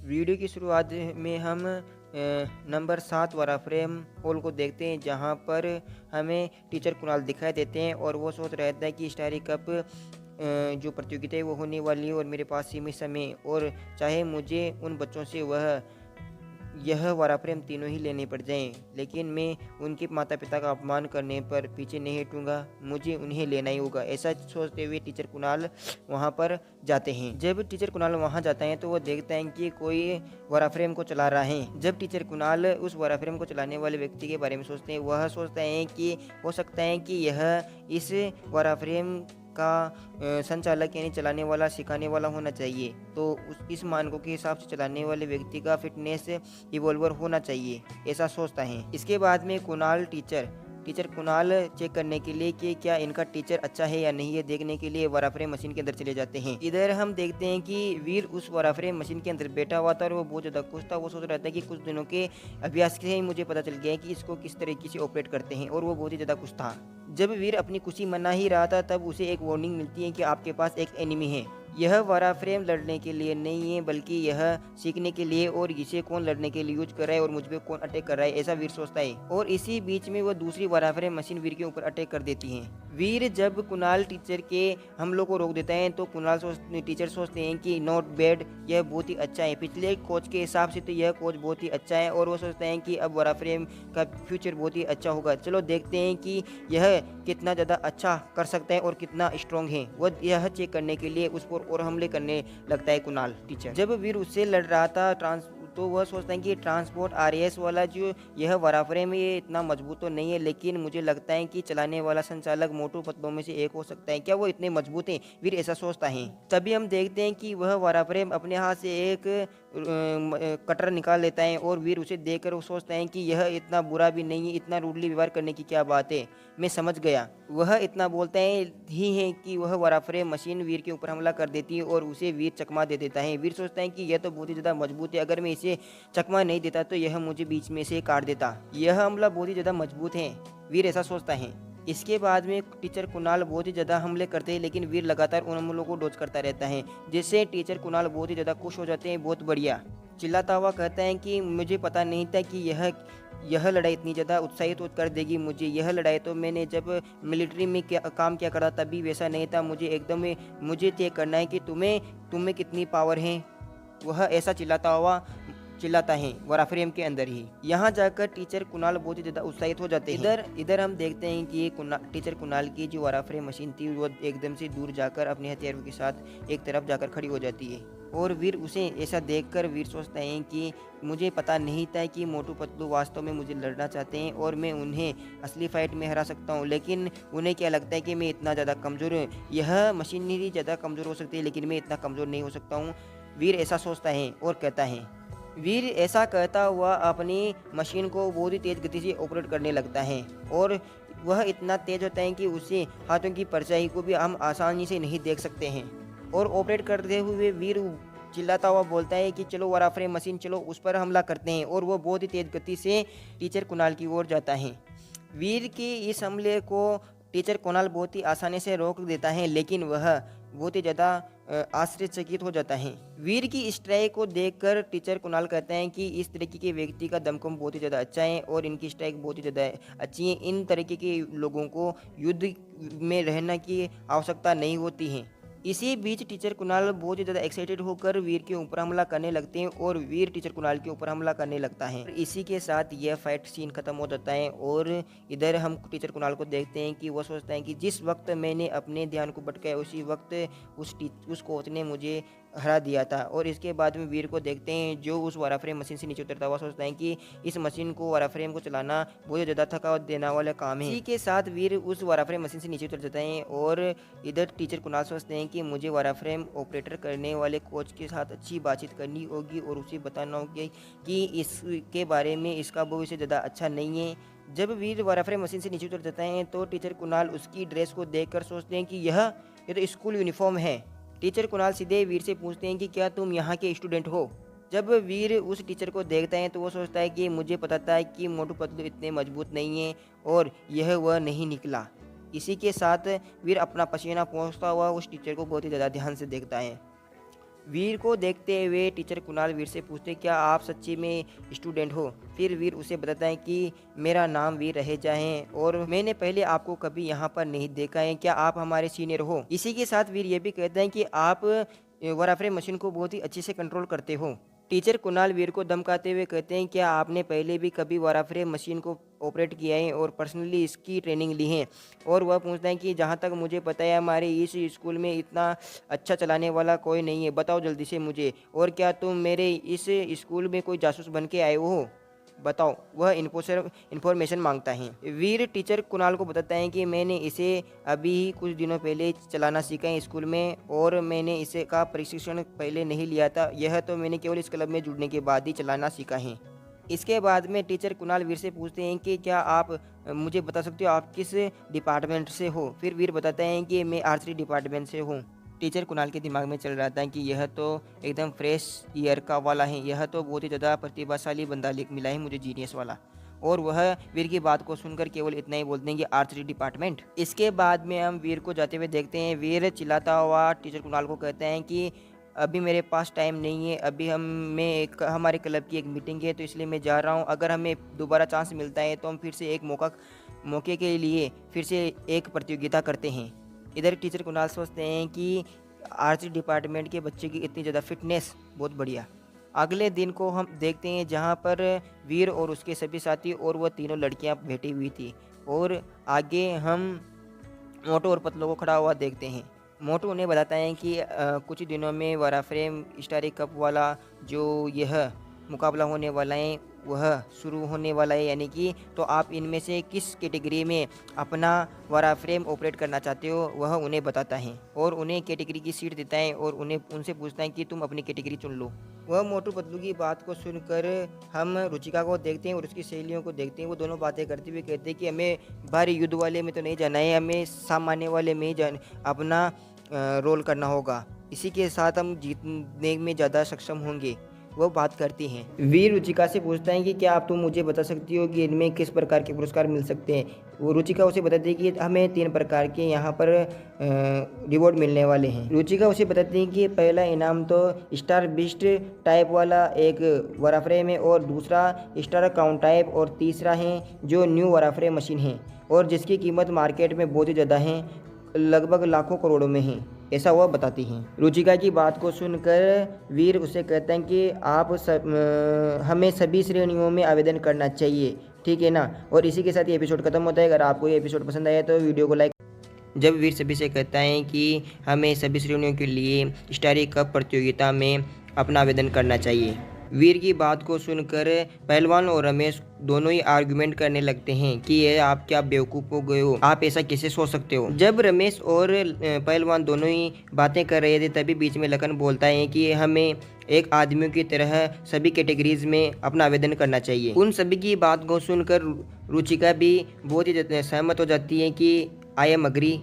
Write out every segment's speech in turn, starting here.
Video की शुरुआत में हम नंबर 7 वाला फ्रेम हॉल को देखते हैं, जहां पर हमें टीचर कुणाल दिखाई देते हैं और वो सोच रहा था कि स्टारी कप जो प्रतियोगिता है वो होने वाली है और मेरे पास सीमित समय और चाहे मुझे उन बच्चों से यह वाला फ्रेम तीनों ही लेने पड़ जाएं, लेकिन मैं उनके माता पिता का अपमान करने पर पीछे नहीं हटूंगा। मुझे उन्हें लेना ही होगा। ऐसा सोचते हुए टीचर कुणाल वहां पर जाते हैं। जब टीचर कुणाल वहां जाता है तो वो देखता है कि कोई वाला फ्रेम को चला रहा है। जब टीचर कुणाल उस वाला फ्रेम को चलाने वाले व्यक्ति के बारे में सोचते हैं, वह सोचता है कि हो सकता है कि यह इस वाला फ्रेम का संचालक यानी चलाने वाला सिखाने वाला होना चाहिए। तो इस मानकों के हिसाब से चलाने वाले व्यक्ति का फिटनेस इवॉल्वर होना चाहिए, ऐसा सोचता है। इसके बाद में टीचर कुणाल चेक करने के लिए कि क्या इनका टीचर अच्छा है या नहीं, ये देखने के लिए वराफ्रेम मशीन के अंदर चले जाते हैं। इधर हम देखते हैं कि वीर उस वराफ्रेम मशीन के अंदर बैठा हुआ था और वो बहुत ज़्यादा खुश था। वो सोच रहा था कि कुछ दिनों के अभ्यास से ही मुझे पता चल गया है कि इसको किस तरीके से ऑपरेट करते हैं, और वो बहुत ही ज़्यादा खुश था। जब वीर अपनी खुशी मना ही रहा था, तब उसे एक वार्निंग मिलती है कि आपके पास एक एनिमी है। यह वारा फ्रेम लड़ने के लिए नहीं है, बल्कि यह सीखने के लिए, और इसे कौन लड़ने के लिए यूज कर रहा है और मुझ पे कौन अटैक कर रहा है, ऐसा वीर सोचता है। और इसी बीच में वह दूसरी वारा फ्रेम मशीन वीर के ऊपर अटैक कर देती है। वीर जब कुणाल टीचर के हमलों को रोक देता है तो टीचर सोचते हैं कि नॉट बैड, यह बहुत ही अच्छा है। पिछले कोच के हिसाब से तो यह कोच बहुत ही अच्छा है, और वो सोचते हैं कि अब वारा फ्रेम का फ्यूचर बहुत ही अच्छा होगा। चलो देखते हैं कि यह कितना ज़्यादा अच्छा कर सकता है और कितना स्ट्रॉन्ग है। वह यह चेक करने के लिए उस पर और हमले करने लगता है कुणाल टीचर। जब वीर उससे लड़ रहा था तो वह सोचता है कि ट्रांसपोर्ट आरएस वाला जो यह वराफ्रेम है ये इतना मजबूत तो नहीं है, लेकिन मुझे लगता है कि चलाने वाला संचालक मोटू पतलों में से एक हो सकता है। क्या वो इतने मजबूत हैं? वीर ऐसा सोचता है। तभी हम देखते हैं कि वह वराफ्रेम अपने हाथ से एक कटर निकाल लेता है, और वीर उसे देखकर वो सोचता है कि यह इतना बुरा भी नहीं है, इतना रूडली व्यवहार करने की क्या बात है, मैं समझ गया। वह इतना बोलता है कि वह वराफ्रेम मशीन वीर के ऊपर हमला कर देती है और उसे वीर चकमा दे देता है। वीर सोचता है कि यह तो बहुत ही ज़्यादा मजबूत है, अगर मैं इसे चकमा नहीं देता तो यह मुझे बीच में से काट देता। यह हमला बहुत ही ज़्यादा मजबूत है, वीर ऐसा सोचता है। इसके बाद में टीचर कुणाल बहुत ही ज़्यादा हमले करते हैं, लेकिन वीर लगातार उन हमलों को डॉज करता रहता है, जिससे टीचर कुणाल बहुत ही ज़्यादा खुश हो जाते हैं। बहुत बढ़िया चिल्लाता हुआ कहता है कि मुझे पता नहीं था कि यह लड़ाई इतनी ज़्यादा उत्साहित कर देगी मुझे। यह लड़ाई तो मैंने जब मिलिट्री में काम किया करा तभी वैसा नहीं था। मुझे चेक करना है कि तुम्हें कितनी पावर है। वह ऐसा चिल्लाता है वराफ्रेम के अंदर ही। यहाँ जाकर टीचर कुणाल बहुत ही ज़्यादा उत्साहित हो जाते हैं। इधर हम देखते हैं कि टीचर कुणाल की जो वराफ्रेम मशीन थी वो एकदम से दूर जाकर अपने हथियारों के साथ एक तरफ जाकर खड़ी हो जाती है, और वीर उसे ऐसा देखकर वीर सोचता है कि मुझे पता नहीं था कि मोटू पतलू वास्तव में मुझे लड़ना चाहते हैं और मैं उन्हें असली फाइट में हरा सकता हूँ, लेकिन उन्हें क्या लगता है कि मैं इतना ज़्यादा कमज़ोर हूँ। यह मशीनरी ज़्यादा कमज़ोर हो सकती है, लेकिन मैं इतना कमज़ोर नहीं हो सकता हूँ। वीर ऐसा सोचता है और कहता है। वीर ऐसा कहता हुआ अपनी मशीन को बहुत ही तेज़ गति से ऑपरेट करने लगता है, और वह इतना तेज़ होता है कि उससे हाथों की परछाई को भी हम आसानी से नहीं देख सकते हैं। और ऑपरेट करते हुए वीर चिल्लाता हुआ बोलता है कि चलो वराफ्रेम मशीन, चलो उस पर हमला करते हैं, और वो बहुत ही तेज़ गति से टीचर कुणाल की ओर जाता है। वीर के इस हमले को टीचर कुणाल बहुत ही आसानी से रोक देता है, लेकिन वह बहुत ही ज़्यादा आश्चर्यचकित हो जाता है। वीर की स्ट्राइक को देखकर टीचर कुणाल कहते हैं कि इस तरीके के व्यक्ति का दमखम बहुत ही ज़्यादा अच्छा है और इनकी स्ट्राइक बहुत ही ज़्यादा अच्छी है। इन तरीके के लोगों को युद्ध में रहने की आवश्यकता नहीं होती है। इसी बीच टीचर कुणाल बहुत ही ज़्यादा एक्साइटेड होकर वीर के ऊपर हमला करने लगते हैं, और वीर टीचर कुणाल के ऊपर हमला करने लगता है। इसी के साथ यह फाइट सीन खत्म हो जाता है, और इधर हम टीचर कुणाल को देखते हैं कि वो सोचता है कि जिस वक्त मैंने अपने ध्यान को भटकाया उसी वक्त उस कोच ने मुझे हरा दिया था। और इसके बाद में वीर को देखते हैं जो उस वराफ्रेम मशीन से नीचे उतरता हुआ सोचता है कि इस मशीन को वराफ्रेम को चलाना बहुत ज़्यादा थकावट देने वाला काम है। इसी के साथ वीर उस वराफ्रेम मशीन से नीचे उतर जाता है, और इधर टीचर कुणाल सोचते हैं कि मुझे वराफ्रेम ऑपरेटर करने वाले कोच के साथ अच्छी बातचीत करनी होगी और उसे बताना होगी कि इसके बारे में इसका भविष्य ज़्यादा अच्छा नहीं है। जब वीर वराफ्रेम मशीन से नीचे उतर जाता है तो टीचर कुणाल उसकी ड्रेस को देखकर सोचते हैं कि ये तो स्कूल यूनिफॉर्म है। टीचर कुणाल सीधे वीर से पूछते हैं कि क्या तुम यहाँ के स्टूडेंट हो? जब वीर उस टीचर को देखता है तो वो सोचता है कि मुझे पता था कि मोटू पतलू इतने मजबूत नहीं है, और यह वह नहीं निकला। इसी के साथ वीर अपना पसीना पोंछता हुआ उस टीचर को बहुत ही ज़्यादा ध्यान से देखता है। वीर को देखते हुए टीचर कुणाल वीर से पूछते क्या आप सच्ची में स्टूडेंट हो। फिर वीर उसे बताता है कि मेरा नाम वीर रहेजा है और मैंने पहले आपको कभी यहाँ पर नहीं देखा है, क्या आप हमारे सीनियर हो। इसी के साथ वीर ये भी कहते हैं कि आप वराफ्रेम मशीन को बहुत ही अच्छे से कंट्रोल करते हो। टीचर कुणाल वीर को धमकाते हुए कहते हैं क्या आपने पहले भी कभी वराफ्रेम मशीन को ऑपरेट किया है और पर्सनली इसकी ट्रेनिंग ली है। और वह पूछता है कि जहाँ तक मुझे पता है हमारे इस स्कूल में इतना अच्छा चलाने वाला कोई नहीं है, बताओ जल्दी से मुझे, और क्या तुम मेरे इस स्कूल में कोई जासूस बन के आए हो, बताओ। वह इन्फॉर्मेशन मांगता है। वीर टीचर कुणाल को बताता है कि मैंने इसे अभी कुछ दिनों पहले चलाना सीखा है स्कूल में और मैंने इसे का प्रशिक्षण पहले नहीं लिया था, यह तो मैंने केवल इस क्लब में जुड़ने के बाद ही चलाना सीखा है। इसके बाद में टीचर कुणाल वीर से पूछते हैं कि क्या आप मुझे बता सकते हो आप किस डिपार्टमेंट से हो। फिर वीर बताते हैं कि मैं आर्चरी डिपार्टमेंट से हूँ। टीचर कुणाल के दिमाग में चल रहा था कि यह तो एकदम फ्रेश ईयर का वाला है, यह तो बहुत ही ज़्यादा प्रतिभाशाली बंदा मिला है मुझे, जीनियस वाला। और वह वीर की बात को सुनकर केवल इतना ही बोलते हैं कि आर्चरी डिपार्टमेंट। इसके बाद में हम वीर को जाते हुए देखते हैं। वीर चिल्लाता हुआ टीचर कुणाल को कहते हैं कि अभी मेरे पास टाइम नहीं है, अभी हमारे क्लब की एक मीटिंग है तो इसलिए मैं जा रहा हूँ। अगर हमें दोबारा चांस मिलता है तो हम फिर से एक मौके के लिए फिर से एक प्रतियोगिता करते हैं। इधर टीचर कुणाल सोचते हैं कि आर्ट्स डिपार्टमेंट के बच्चे की इतनी ज़्यादा फिटनेस बहुत बढ़िया। अगले दिन को हम देखते हैं जहाँ पर वीर और उसके सभी साथी और वह तीनों लड़कियाँ बैठी हुई थी और आगे हम मोटू और पतलू को खड़ा हुआ देखते हैं। मोटू उन्हें बताता है कि कुछ दिनों में वराफ्रेम स्टारी कप वाला जो यह मुकाबला होने वाला है वह शुरू होने वाला है, यानी कि तो आप इनमें से किस कैटेगरी में अपना वराफ्रेम ऑपरेट करना चाहते हो वह उन्हें बताता है और उन्हें कैटेगरी की सीट देता है और उनसे पूछता है कि तुम अपनी कैटेगरी चुन लो। वह मोटू पतलू की बात को सुनकर हम रुचिका को देखते हैं और उसकी सहेलियों को देखते हैं। वो दोनों बातें करते हुए कहते हैं कि हमें भारी युद्ध वाले में तो नहीं जाना है, हमें सामान्य वाले में ही अपना रोल करना होगा, इसी के साथ हम जीतने में ज़्यादा सक्षम होंगे। वो बात करती हैं। वीर रुचिका से पूछता है कि क्या आप तुम मुझे बता सकती हो कि इनमें किस प्रकार के पुरस्कार मिल सकते हैं। वो रुचिका उसे बताती है कि हमें 3 प्रकार के यहाँ पर रिवॉर्ड मिलने वाले हैं। रुचिका उसे बताती है कि पहला इनाम तो स्टार बिस्ट टाइप वाला एक वराफ्रेम है और दूसरा स्टार काउंट टाइप और तीसरा है जो न्यू वराफ्रेम मशीन है और जिसकी कीमत मार्केट में बहुत ही ज़्यादा है, लगभग लाखों करोड़ों में है, ऐसा वह बताती हैं। रुचिका की बात को सुनकर वीर उसे कहते हैं कि हमें सभी श्रेणियों में आवेदन करना चाहिए, ठीक है ना। और इसी के साथ ये एपिसोड खत्म होता है। अगर आपको ये एपिसोड पसंद आया तो वीडियो को लाइक। जब वीर सभी से कहता है कि हमें सभी श्रेणियों के लिए स्टारी कप प्रतियोगिता में अपना आवेदन करना चाहिए। वीर की बात को सुनकर पहलवान और रमेश दोनों ही आर्गुमेंट करने लगते हैं कि ये आप क्या बेवकूफ़ हो गए हो, आप ऐसा कैसे सोच सकते हो। जब रमेश और पहलवान दोनों ही बातें कर रहे थे तभी बीच में लखन बोलता है कि हमें एक आदमियों की तरह सभी कैटेगरीज में अपना आवेदन करना चाहिए। उन सभी की बात को सुनकर रुचिका भी बहुत ही सहमत हो जाती है कि आई एम अग्री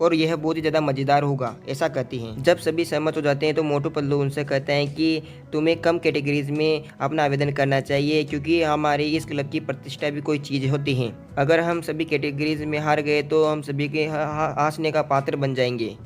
और यह बहुत ही ज़्यादा मज़ेदार होगा, ऐसा कहती हैं। जब सभी सहमत हो जाते हैं तो मोटू पतलू उनसे कहते हैं कि तुम्हें कम कैटेगरीज में अपना आवेदन करना चाहिए क्योंकि हमारे इस क्लब की प्रतिष्ठा भी कोई चीज़ होती है। अगर हम सभी कैटेगरीज में हार गए तो हम सभी के हंसने का पात्र बन जाएंगे।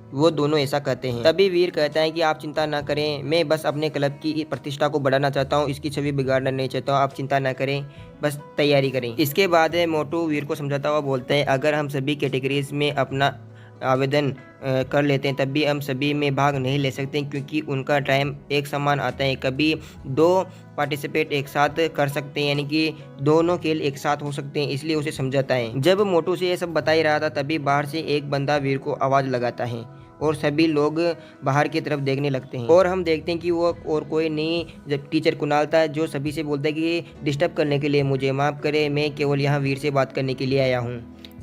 वो दोनों ऐसा कहते हैं। तभी वीर कहता है कि आप चिंता ना करें, मैं बस अपने क्लब की प्रतिष्ठा को बढ़ाना चाहता हूँ, इसकी छवि बिगाड़ना नहीं चाहता हूँ, आप चिंता ना करें, बस तैयारी करें। इसके बाद मोटू वीर को समझाता हुआ बोलता है अगर हम सभी कैटेगरीज में अपना आवेदन कर लेते हैं तब भी हम सभी में भाग नहीं ले सकते क्योंकि उनका टाइम एक समान आता है। कभी 2 पार्टिसिपेट एक साथ कर सकते हैं, यानी कि दोनों खेल एक साथ हो सकते हैं, इसलिए उसे समझाता है। जब मोटू से ये सब बता ही रहा था तभी बाहर से एक बंदा वीर को आवाज़ लगाता है और सभी लोग बाहर की तरफ देखने लगते हैं और हम देखते हैं कि वो और कोई नहीं जब टीचर कुणाल था जो सभी से बोलता है कि डिस्टर्ब करने के लिए मुझे माफ़ करें, मैं केवल यहाँ वीर से बात करने के लिए आया हूँ।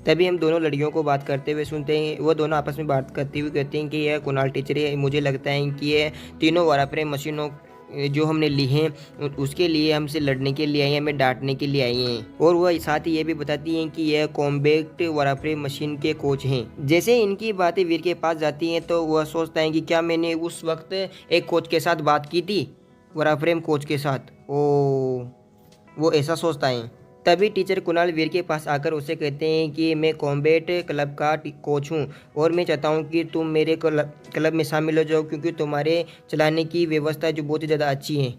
तभी हम दोनों लड़कियों को बात करते हुए सुनते हैं। वो दोनों आपस में बात करते हुए कहते हैं कि यह कुणाल टीचर है, मुझे लगता है कि ये तीनों वराफ्रेम मशीनों जो हमने ली हैं उसके लिए हमसे लड़ने के लिए आई हैं, हमें डांटने के लिए आई हैं। और वह साथ ही ये भी बताती हैं कि यह कॉम्बैक्ट वराफ्रेम मशीन के कोच हैं। जैसे इनकी बातें वीर के पास जाती हैं तो वह सोचता है कि क्या मैंने उस वक्त एक कोच के साथ बात की थी, वराफ्रेम कोच के साथ। वो ऐसा सोचता है। तभी टीचर कुणाल वीर के पास आकर उसे कहते हैं कि मैं कॉम्बैट क्लब का कोच हूँ और मैं चाहता हूँ कि तुम मेरे क्लब में शामिल हो जाओ, क्योंकि तुम्हारे चलाने की व्यवस्था जो बहुत ही ज़्यादा अच्छी है।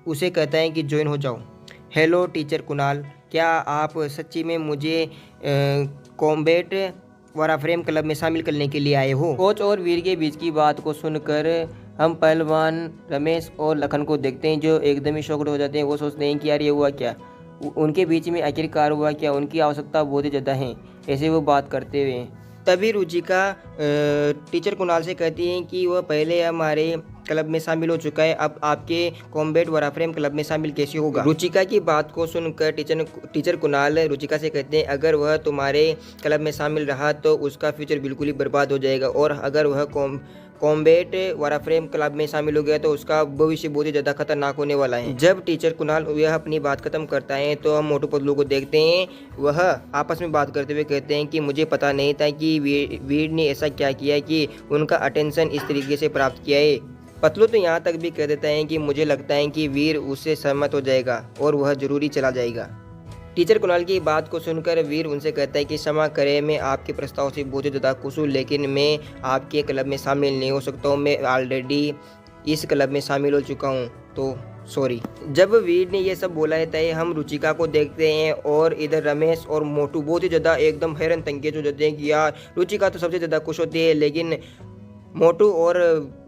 उसे कहता है कि ज्वाइन हो जाओ। हेलो टीचर कुणाल, क्या आप सच्ची में मुझे कॉम्बैट वाराफ्रेम क्लब में शामिल करने के लिए आए हो? कोच और वीर के बीच की बात को सुनकर हम पहलवान रमेश और लखन को देखते हैं, जो एकदम ही शॉक्ड हो जाते हैं। वो सोचते हैं कि यार ये हुआ क्या, उनके बीच में आखिरकार हुआ क्या, उनकी आवश्यकता बहुत ही ज़्यादा है, ऐसे वो बात करते हुए। तभी रुचिका टीचर कुणाल से कहती हैं कि वह पहले हमारे क्लब में शामिल हो चुका है, अब आपके कॉम्बैट वाराफ्रेम क्लब में शामिल कैसे होगा? रुचिका की बात को सुनकर टीचर कुणाल रुचिका से कहते हैं, अगर वह तुम्हारे क्लब में शामिल रहा तो उसका फ्यूचर बिल्कुल ही बर्बाद हो जाएगा, और अगर वह कॉम्बैट वाराफ्रेम क्लब में शामिल हो गया तो उसका भविष्य बहुत ही ज़्यादा खतरनाक होने वाला है। जब टीचर कुणाल यह अपनी बात खत्म करता है तो हम मोटू पतलू को देखते हैं। वह आपस में बात करते हुए कहते हैं कि मुझे पता नहीं था कि वीर ने ऐसा क्या किया कि उनका अटेंशन इस तरीके से प्राप्त किया है। पतलू तो यहाँ तक भी कह देता है कि मुझे लगता है कि वीर उससे सहमत हो जाएगा और वह जरूरी चला जाएगा। टीचर कुणाल की बात को सुनकर वीर उनसे कहता है कि क्षमा करें, मैं आपके प्रस्ताव से बहुत ज़्यादा खुश हूँ, लेकिन मैं आपके क्लब में शामिल नहीं हो सकता हूँ। मैं ऑलरेडी इस क्लब में शामिल हो चुका हूँ, तो सॉरी। जब वीर ने ये सब बोला रहता है, हम रुचिका को देखते हैं और इधर रमेश और मोटू बहुत ही ज़्यादा एकदम हैरान तंगे हो जाते हैं कि यार रुचिका तो सबसे ज़्यादा खुश होती है, लेकिन मोटू और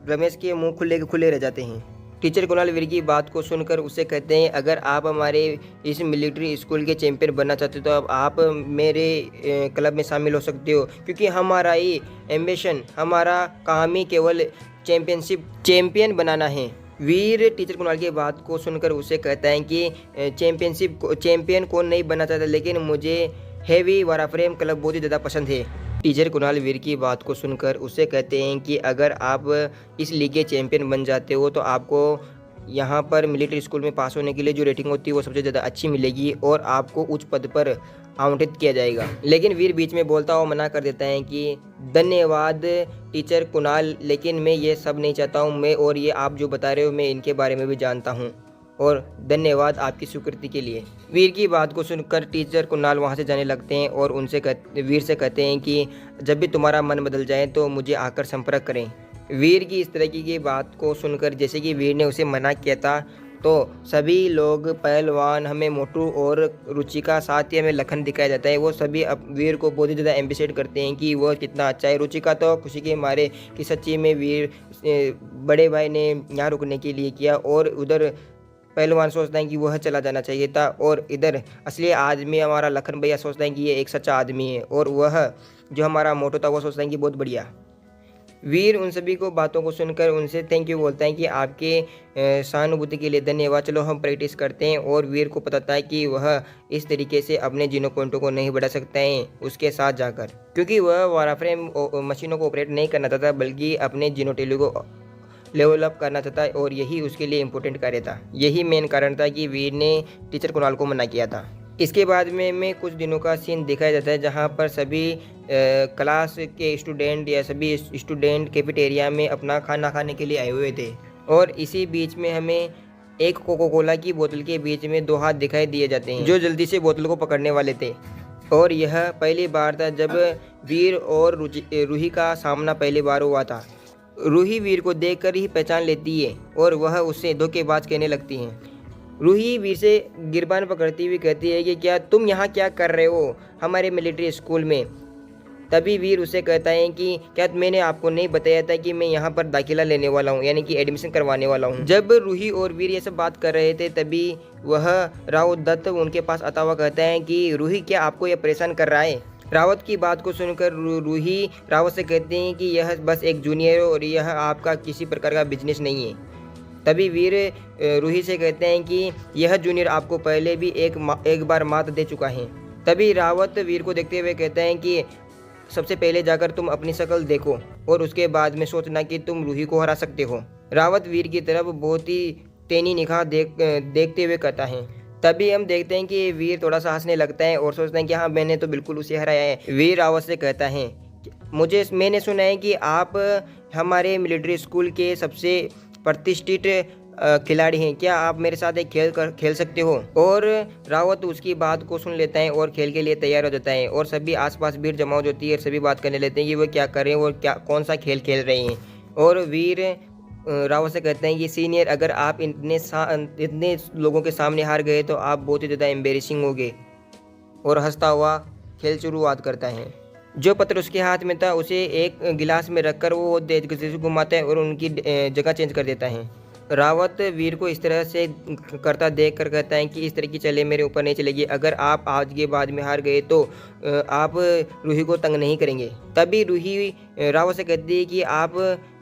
रमेश के मुँह खुले रह जाते हैं। टीचर कुणाल वीर की बात को सुनकर उसे कहते हैं, अगर आप हमारे इस मिलिट्री स्कूल के चैंपियन बनना चाहते हो तो अब आप मेरे क्लब में शामिल हो सकते हो, क्योंकि हमारा ही एम्बिशन, हमारा काम ही केवल चैंपियन बनाना है। वीर टीचर कुणाल की बात को सुनकर उसे कहता है कि चैंपियन कौन नहीं बनना चाहता, लेकिन मुझे हैवी वाराफ्रेम क्लब बहुत ही ज़्यादा पसंद है। टीचर कुणाल वीर की बात को सुनकर उसे कहते हैं कि अगर आप इस लीग के चैंपियन बन जाते हो तो आपको यहाँ पर मिलिट्री स्कूल में पास होने के लिए जो रेटिंग होती है वो सबसे ज़्यादा अच्छी मिलेगी और आपको उच्च पद पर आवंटित किया जाएगा। लेकिन वीर बीच में बोलता हुआ मना कर देता है कि धन्यवाद टीचर कुणाल, लेकिन मैं ये सब नहीं चाहता हूँ, मैं और ये आप जो बता रहे हो मैं इनके बारे में भी जानता हूँ, और धन्यवाद आपकी स्वीकृति के लिए। वीर की बात को सुनकर टीचर कुणाल वहाँ से जाने लगते हैं और वीर से कहते हैं कि जब भी तुम्हारा मन बदल जाए तो मुझे आकर संपर्क करें। वीर की इस तरह की बात को सुनकर, जैसे कि वीर ने उसे मना किया था, तो सभी लोग, पहलवान, हमें मोटू और रुचिका, साथ ही हमें लखन दिखाया जाता है, वो सभी अब वीर को बहुत ही ज़्यादा एम्बिसेट करते हैं कि वह कितना अच्छा है। रुचिका तो खुशी के मारे कि सच्ची में वीर बड़े भाई ने यहाँ रुकने के लिए किया, और उधर पहलवान सोचता है कि वह चला जाना चाहिए था, और इधर असली आदमी हमारा लखन भैया सोचता है कि ये एक सच्चा आदमी है, और वह जो हमारा मोटो था वो सोचता है कि बहुत बढ़िया। वीर उन सभी को बातों को सुनकर उनसे थैंक यू बोलता है कि आपके सहानुभूति के लिए धन्यवाद, चलो हम प्रैक्टिस करते हैं। और वीर को पता था कि वह इस तरीके से अपने जिनो पॉइंटों को नहीं बढ़ा सकता है उसके साथ जाकर, क्योंकि वह वाराफ्रेम मशीनों को ऑपरेट नहीं करना चाहता, बल्कि अपने जिनो टेलू को लेवल अप करना चाहता है, और यही उसके लिए इम्पोर्टेंट कार्य था। यही मेन कारण था कि वीर ने टीचर कुणाल को मना किया था। इसके बाद में कुछ दिनों का सीन दिखाया जाता है जहां पर सभी क्लास के स्टूडेंट या सभी स्टूडेंट कैफेटेरिया में अपना खाना खाने के लिए आए हुए थे, और इसी बीच में हमें एक कोको कोला की बोतल के बीच में दो हाथ दिखाई दिए जाते हैं जो जल्दी से बोतल को पकड़ने वाले थे। और यह पहली बार था जब वीर और रूही का सामना पहली बार हुआ था। रूही वीर को देखकर ही पहचान लेती है और वह उससे धोखेबाज कहने लगती है। रूही वीर से गिरबान पकड़ती हुई कहती है कि क्या तुम यहाँ क्या कर रहे हो हमारे मिलिट्री स्कूल में? तभी वीर उसे कहता है कि क्या मैंने आपको नहीं बताया था कि मैं यहाँ पर दाखिला लेने वाला हूँ, यानी कि एडमिशन करवाने वाला हूँ। जब रूही और वीर ये सब बात कर रहे थे तभी वह राउत दत्त उनके पास आता हुआ कहता है कि रूही क्या आपको यह परेशान कर रहा है? रावत की बात को सुनकर रूही रावत से कहते हैं कि यह बस एक जूनियर है और यह आपका किसी प्रकार का बिजनेस नहीं है। तभी वीर रूही से कहते हैं कि यह जूनियर आपको पहले भी एक बार मात दे चुका है। तभी रावत वीर को देखते हुए कहता है कि सबसे पहले जाकर तुम अपनी शक्ल देखो और उसके बाद में सोचना कि तुम रूही को हरा सकते हो। रावत वीर की तरफ बहुत ही तेनी निगाह देखते हुए कहता है। तभी हम देखते हैं कि वीर थोड़ा सा हंसने लगता है और सोचता है कि हाँ मैंने तो बिल्कुल उसे हराया है। वीर रावत से कहता है मैंने सुना है कि आप हमारे मिलिट्री स्कूल के सबसे प्रतिष्ठित खिलाड़ी हैं, क्या आप मेरे साथ एक खेल सकते हो? और रावत उसकी बात को सुन लेता है और खेल के लिए तैयार हो जाता है और सभी आसपास भीड़ जमा हो जाती है और सभी बात करने लेते हैं कि वो क्या कर रहे हैं और क्या कौन सा खेल खेल रहे हैं। और वीर रावत से कहते हैं कि सीनियर, अगर आप इतने लोगों के सामने हार गए तो आप बहुत ही ज़्यादा एम्बेरसिंग होगे। और हंसता हुआ खेल शुरुआत करता है। जो पत्र उसके हाथ में था उसे एक गिलास में रखकर वो तेज गति से घुमाता है और उनकी जगह चेंज कर देता है। रावत वीर को इस तरह से करता देख कर कहता है कि इस तरह की चले मेरे ऊपर नहीं चलेगी। अगर आप आज के बाद में हार गए तो आप रूही को तंग नहीं करेंगे। तभी रूही रावत से कहती है कि आप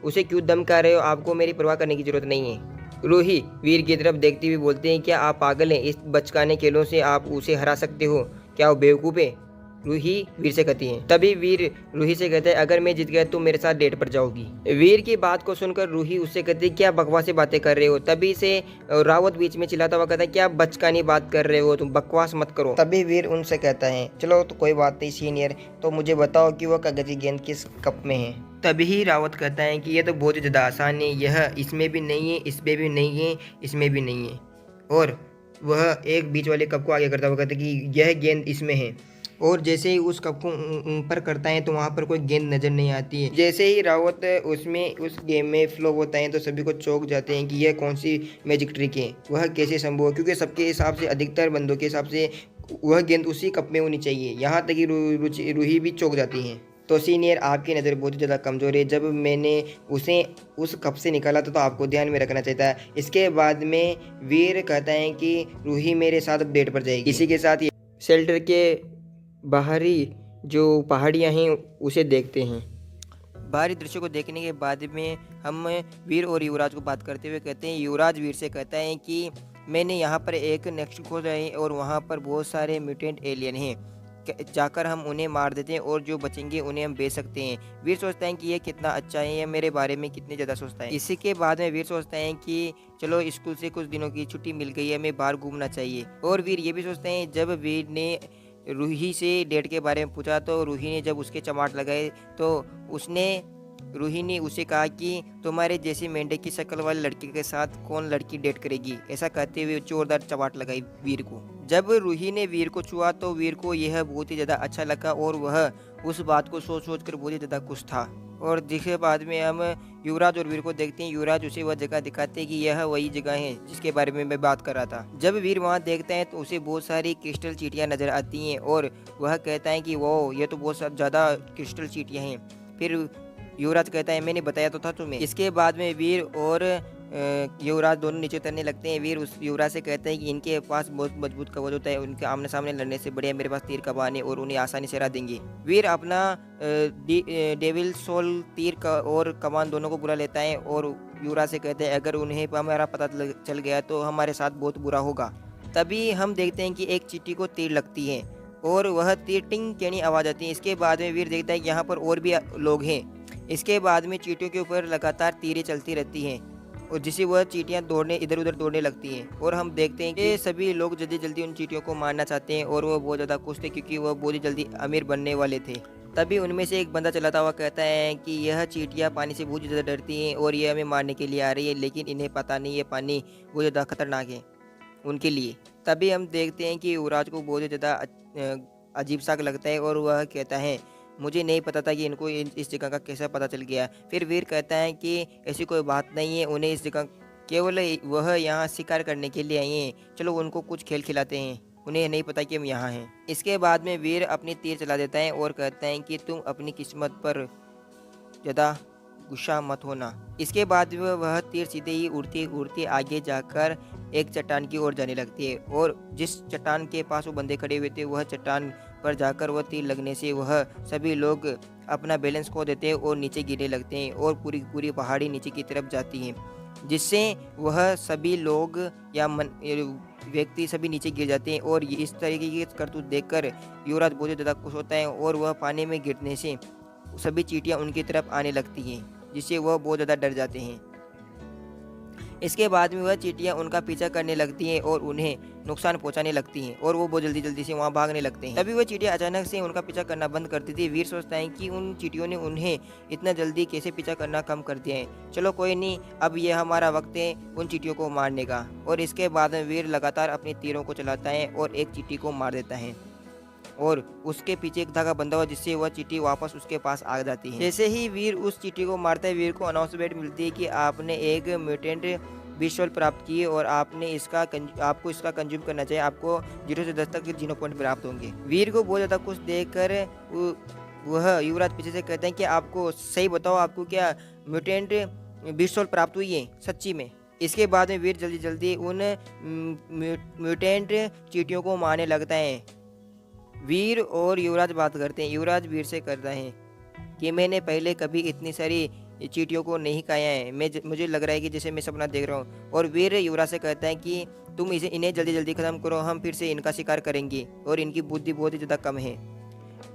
उसे क्यों धमका रहे हो, आपको मेरी परवाह करने की जरूरत नहीं है। रूही वीर की तरफ देखते हुए बोलते हैं, क्या आप पागल हैं? इस बचकाने खेलों से आप उसे हरा सकते हो? क्या वो बेवकूफ़ है? रूही वीर से कहती है। तभी वीर रूही से कहता है, अगर मैं जीत गया तो मेरे साथ डेट पर जाओगी। वीर की बात को सुनकर रूही उससे कहती है, क्या बकवास बातें कर रहे हो? तभी से रावत बीच में चिल्लाता हुआ कहता है, क्या बचकानी बात कर रहे हो तुम, बकवास मत करो। तभी वीर उनसे कहता है, चलो तो कोई बात नहीं सीनियर, तो मुझे बताओ कि वो कागजी गेंद किस कप में है। तभी रावत कहता है कि यह तो बहुत ही ज़्यादा आसान है, यह इसमें भी नहीं है, इसमें भी नहीं है, इसमें भी नहीं है। और वह एक बीच वाले कप को आगे करता हुआ कहता है कि यह गेंद इसमें है। और जैसे ही उस कप को ऊपर करता है तो वहाँ पर कोई गेंद नज़र नहीं आती है। जैसे ही रावत उस गेम में फ्लो होता है तो सभी को चौंक जाते हैं कि यह कौन सी मैजिक ट्रिक है, वह कैसे संभव है, क्योंकि सबके हिसाब से, अधिकतर बंदों के हिसाब से वह गेंद उसी कप में होनी चाहिए। यहाँ तक कि रूही भी चौंक जाती हैं। तो सीनियर, आपकी नज़र बहुत ही ज़्यादा कमज़ोर है, जब मैंने उसे उस कप से निकाला था तो आपको ध्यान में रखना चाहिए था। इसके बाद में वीर कहता है कि रूही मेरे साथ अब डेट पर जाएगी। इसी के साथ शेल्टर के बाहरी जो पहाड़ियाँ हैं उसे देखते हैं। बाहरी दृश्य को देखने के बाद में हम वीर और युवराज को बात करते हुए कहते हैं, युवराज वीर से कहता है कि मैंने यहाँ पर एक नेक्स्ट खोजा है और वहाँ पर बहुत सारे म्यूटेंट एलियन हैं, जाकर हम उन्हें मार देते हैं और जो बचेंगे उन्हें हम बेच सकते हैं। वीर सोचता है कि ये कितना अच्छा है, ये मेरे बारे में कितने ज़्यादा सोचता है। इसी के बाद में वीर सोचता है कि चलो स्कूल से कुछ दिनों की छुट्टी मिल गई है, हमें बाहर घूमना चाहिए। और वीर ये भी सोचते हैं, जब वीर ने रूही से डेट के बारे में पूछा तो रूही ने जब उसके चमाट लगाए तो रूही ने उसे कहा कि तुम्हारे जैसी मेंढक की शक्ल वाले लड़के के साथ कौन लड़की डेट करेगी, ऐसा कहते हुए जोरदार चमाट लगाई वीर को। जब रूही ने वीर को छुआ तो वीर को यह बहुत ही ज़्यादा अच्छा लगा और वह उस बात को सोच कर बहुत ही ज़्यादा खुश था। और जिसके बाद में हम युवराज और वीर को देखते हैं। युवराज उसे वह जगह दिखाते हैं कि यह वही जगह है जिसके बारे में मैं बात कर रहा था। जब वीर वहाँ देखता है तो उसे बहुत सारी क्रिस्टल चींटियाँ नजर आती हैं और वह कहता है कि वो ये तो बहुत ज़्यादा क्रिस्टल चींटियाँ हैं। फिर युवराज कहता है, मैंने बताया तो था तुम्हें। इसके बाद में वीर और युवराज दोनों नीचे उतरने लगते हैं। वीर उस युवराज से कहते हैं कि इनके पास बहुत मजबूत कवच होता है, उनके आमने सामने लड़ने से बढ़िया मेरे पास तीर कमान है और उन्हें आसानी से हरा देंगे। वीर अपना डेविल सोल तीर और कमान दोनों को बुला लेता है और युवराज से कहते हैं, अगर उन्हें हमारा पता चल गया तो हमारे साथ बहुत बुरा होगा। तभी हम देखते हैं कि एक चींटी को तीर लगती है और वह तीर टिंग केनी आवाज़ आती है। इसके बाद में वीर देखता है कि यहाँ पर और भी लोग हैं। इसके बाद में चींटियों के ऊपर लगातार तीरें चलती रहती हैं और जिससे वह चींटियां इधर उधर दौड़ने लगती हैं। और हम देखते हैं कि सभी लोग जल्दी जल्दी उन चींटियों को मारना चाहते हैं और वह बहुत ज़्यादा खुश थे क्योंकि वह बहुत ही जल्दी अमीर बनने वाले थे। तभी उनमें से एक बंदा चलाता हुआ कहता है कि यह चींटियां पानी से बहुत ज़्यादा डरती हैं और यह हमें मारने के लिए आ रही है, लेकिन इन्हें पता नहीं ये पानी बहुत ज़्यादा खतरनाक है उनके लिए। तभी हम देखते हैं कि युवराज को बहुत ज़्यादा अजीब सा लगता है और वह कहता है, मुझे नहीं पता था कि इनको इस जगह का कैसे पता चल गया। फिर वीर कहता है कि ऐसी कोई बात नहीं है, उन्हें इस जगह केवल वह यहाँ शिकार करने के लिए आए हैं, चलो उनको कुछ खेल खिलाते हैं, उन्हें नहीं पता कि हम यहाँ हैं। इसके बाद में वीर अपनी तीर चला देता है और कहता है कि तुम अपनी किस्मत पर ज़्यादा गुस्सा मत होना। इसके बाद वह तीर सीधे ही उड़ती उड़ती आगे जाकर एक चट्टान की ओर जाने लगती है और जिस चट्टान के पास वो बंदे खड़े हुए थे वह चट्टान पर जाकर वह तीर लगने से वह सभी लोग अपना बैलेंस खो देते हैं और नीचे गिरने लगते हैं और पूरी पूरी पहाड़ी नीचे की तरफ जाती है, जिससे वह सभी लोग या व्यक्ति सभी नीचे गिर जाते हैं। और इस तरीके की करतूत देखकर युवराज बहुत ज़्यादा खुश होता है और वह पानी में गिरने से सभी चींटियां उनकी तरफ आने लगती हैं, जिससे वह बहुत ज़्यादा डर जाते हैं। इसके बाद में वह चींटियां उनका पीछा करने लगती हैं और उन्हें नुकसान पहुंचाने लगती हैं और वो बहुत जल्दी जल्दी से वहाँ भागने लगते हैं। तभी वह चींटियाँ अचानक से उनका पीछा करना बंद कर देती है। वीर सोचता है कि उन चींटियों ने उन्हें इतना जल्दी कैसे पीछा करना कम कर दिया है। चलो कोई नहीं, अब ये हमारा वक्त है उन चींटियों को मारने का। और इसके बाद में वीर लगातार अपने तीरों को चलाता है और एक चींटी को मार देता है और उसके पीछे एक धागा बंधा हुआ जिससे वह चींटी वापस उसके पास आ जाती है। जैसे ही वीर उस चींटी को मारता है, वीर को अनाउंसमेंट मिलती है कि आपने एक म्यूटेंट विजुअल प्राप्त की और आपने आपको इसका कंज्यूम करना चाहिए। आपको 0 से 10 तक 0 पॉइंट प्राप्त होंगे। वीर को बहुत ज़्यादा खुश देखकर वह युवराज पीछे से कहते हैं कि आपको सही बताओ, आपको क्या म्यूटेंट विजुअल प्राप्त हुई है सच्ची में? इसके बाद में वीर जल्दी जल्दी उन म्यूटेंट चींटियों को मारने लगता है। वीर और युवराज बात करते हैं। युवराज वीर से करता है कि मैंने पहले कभी इतनी सारी चींटियों को नहीं खाया है, मुझे लग रहा है कि जैसे मैं सपना देख रहा हूँ। और वीर युवराज से कहता है कि तुम इन्हें जल्दी जल्दी ख़त्म करो, हम फिर से इनका शिकार करेंगे और इनकी बुद्धि बहुत ही ज़्यादा कम है।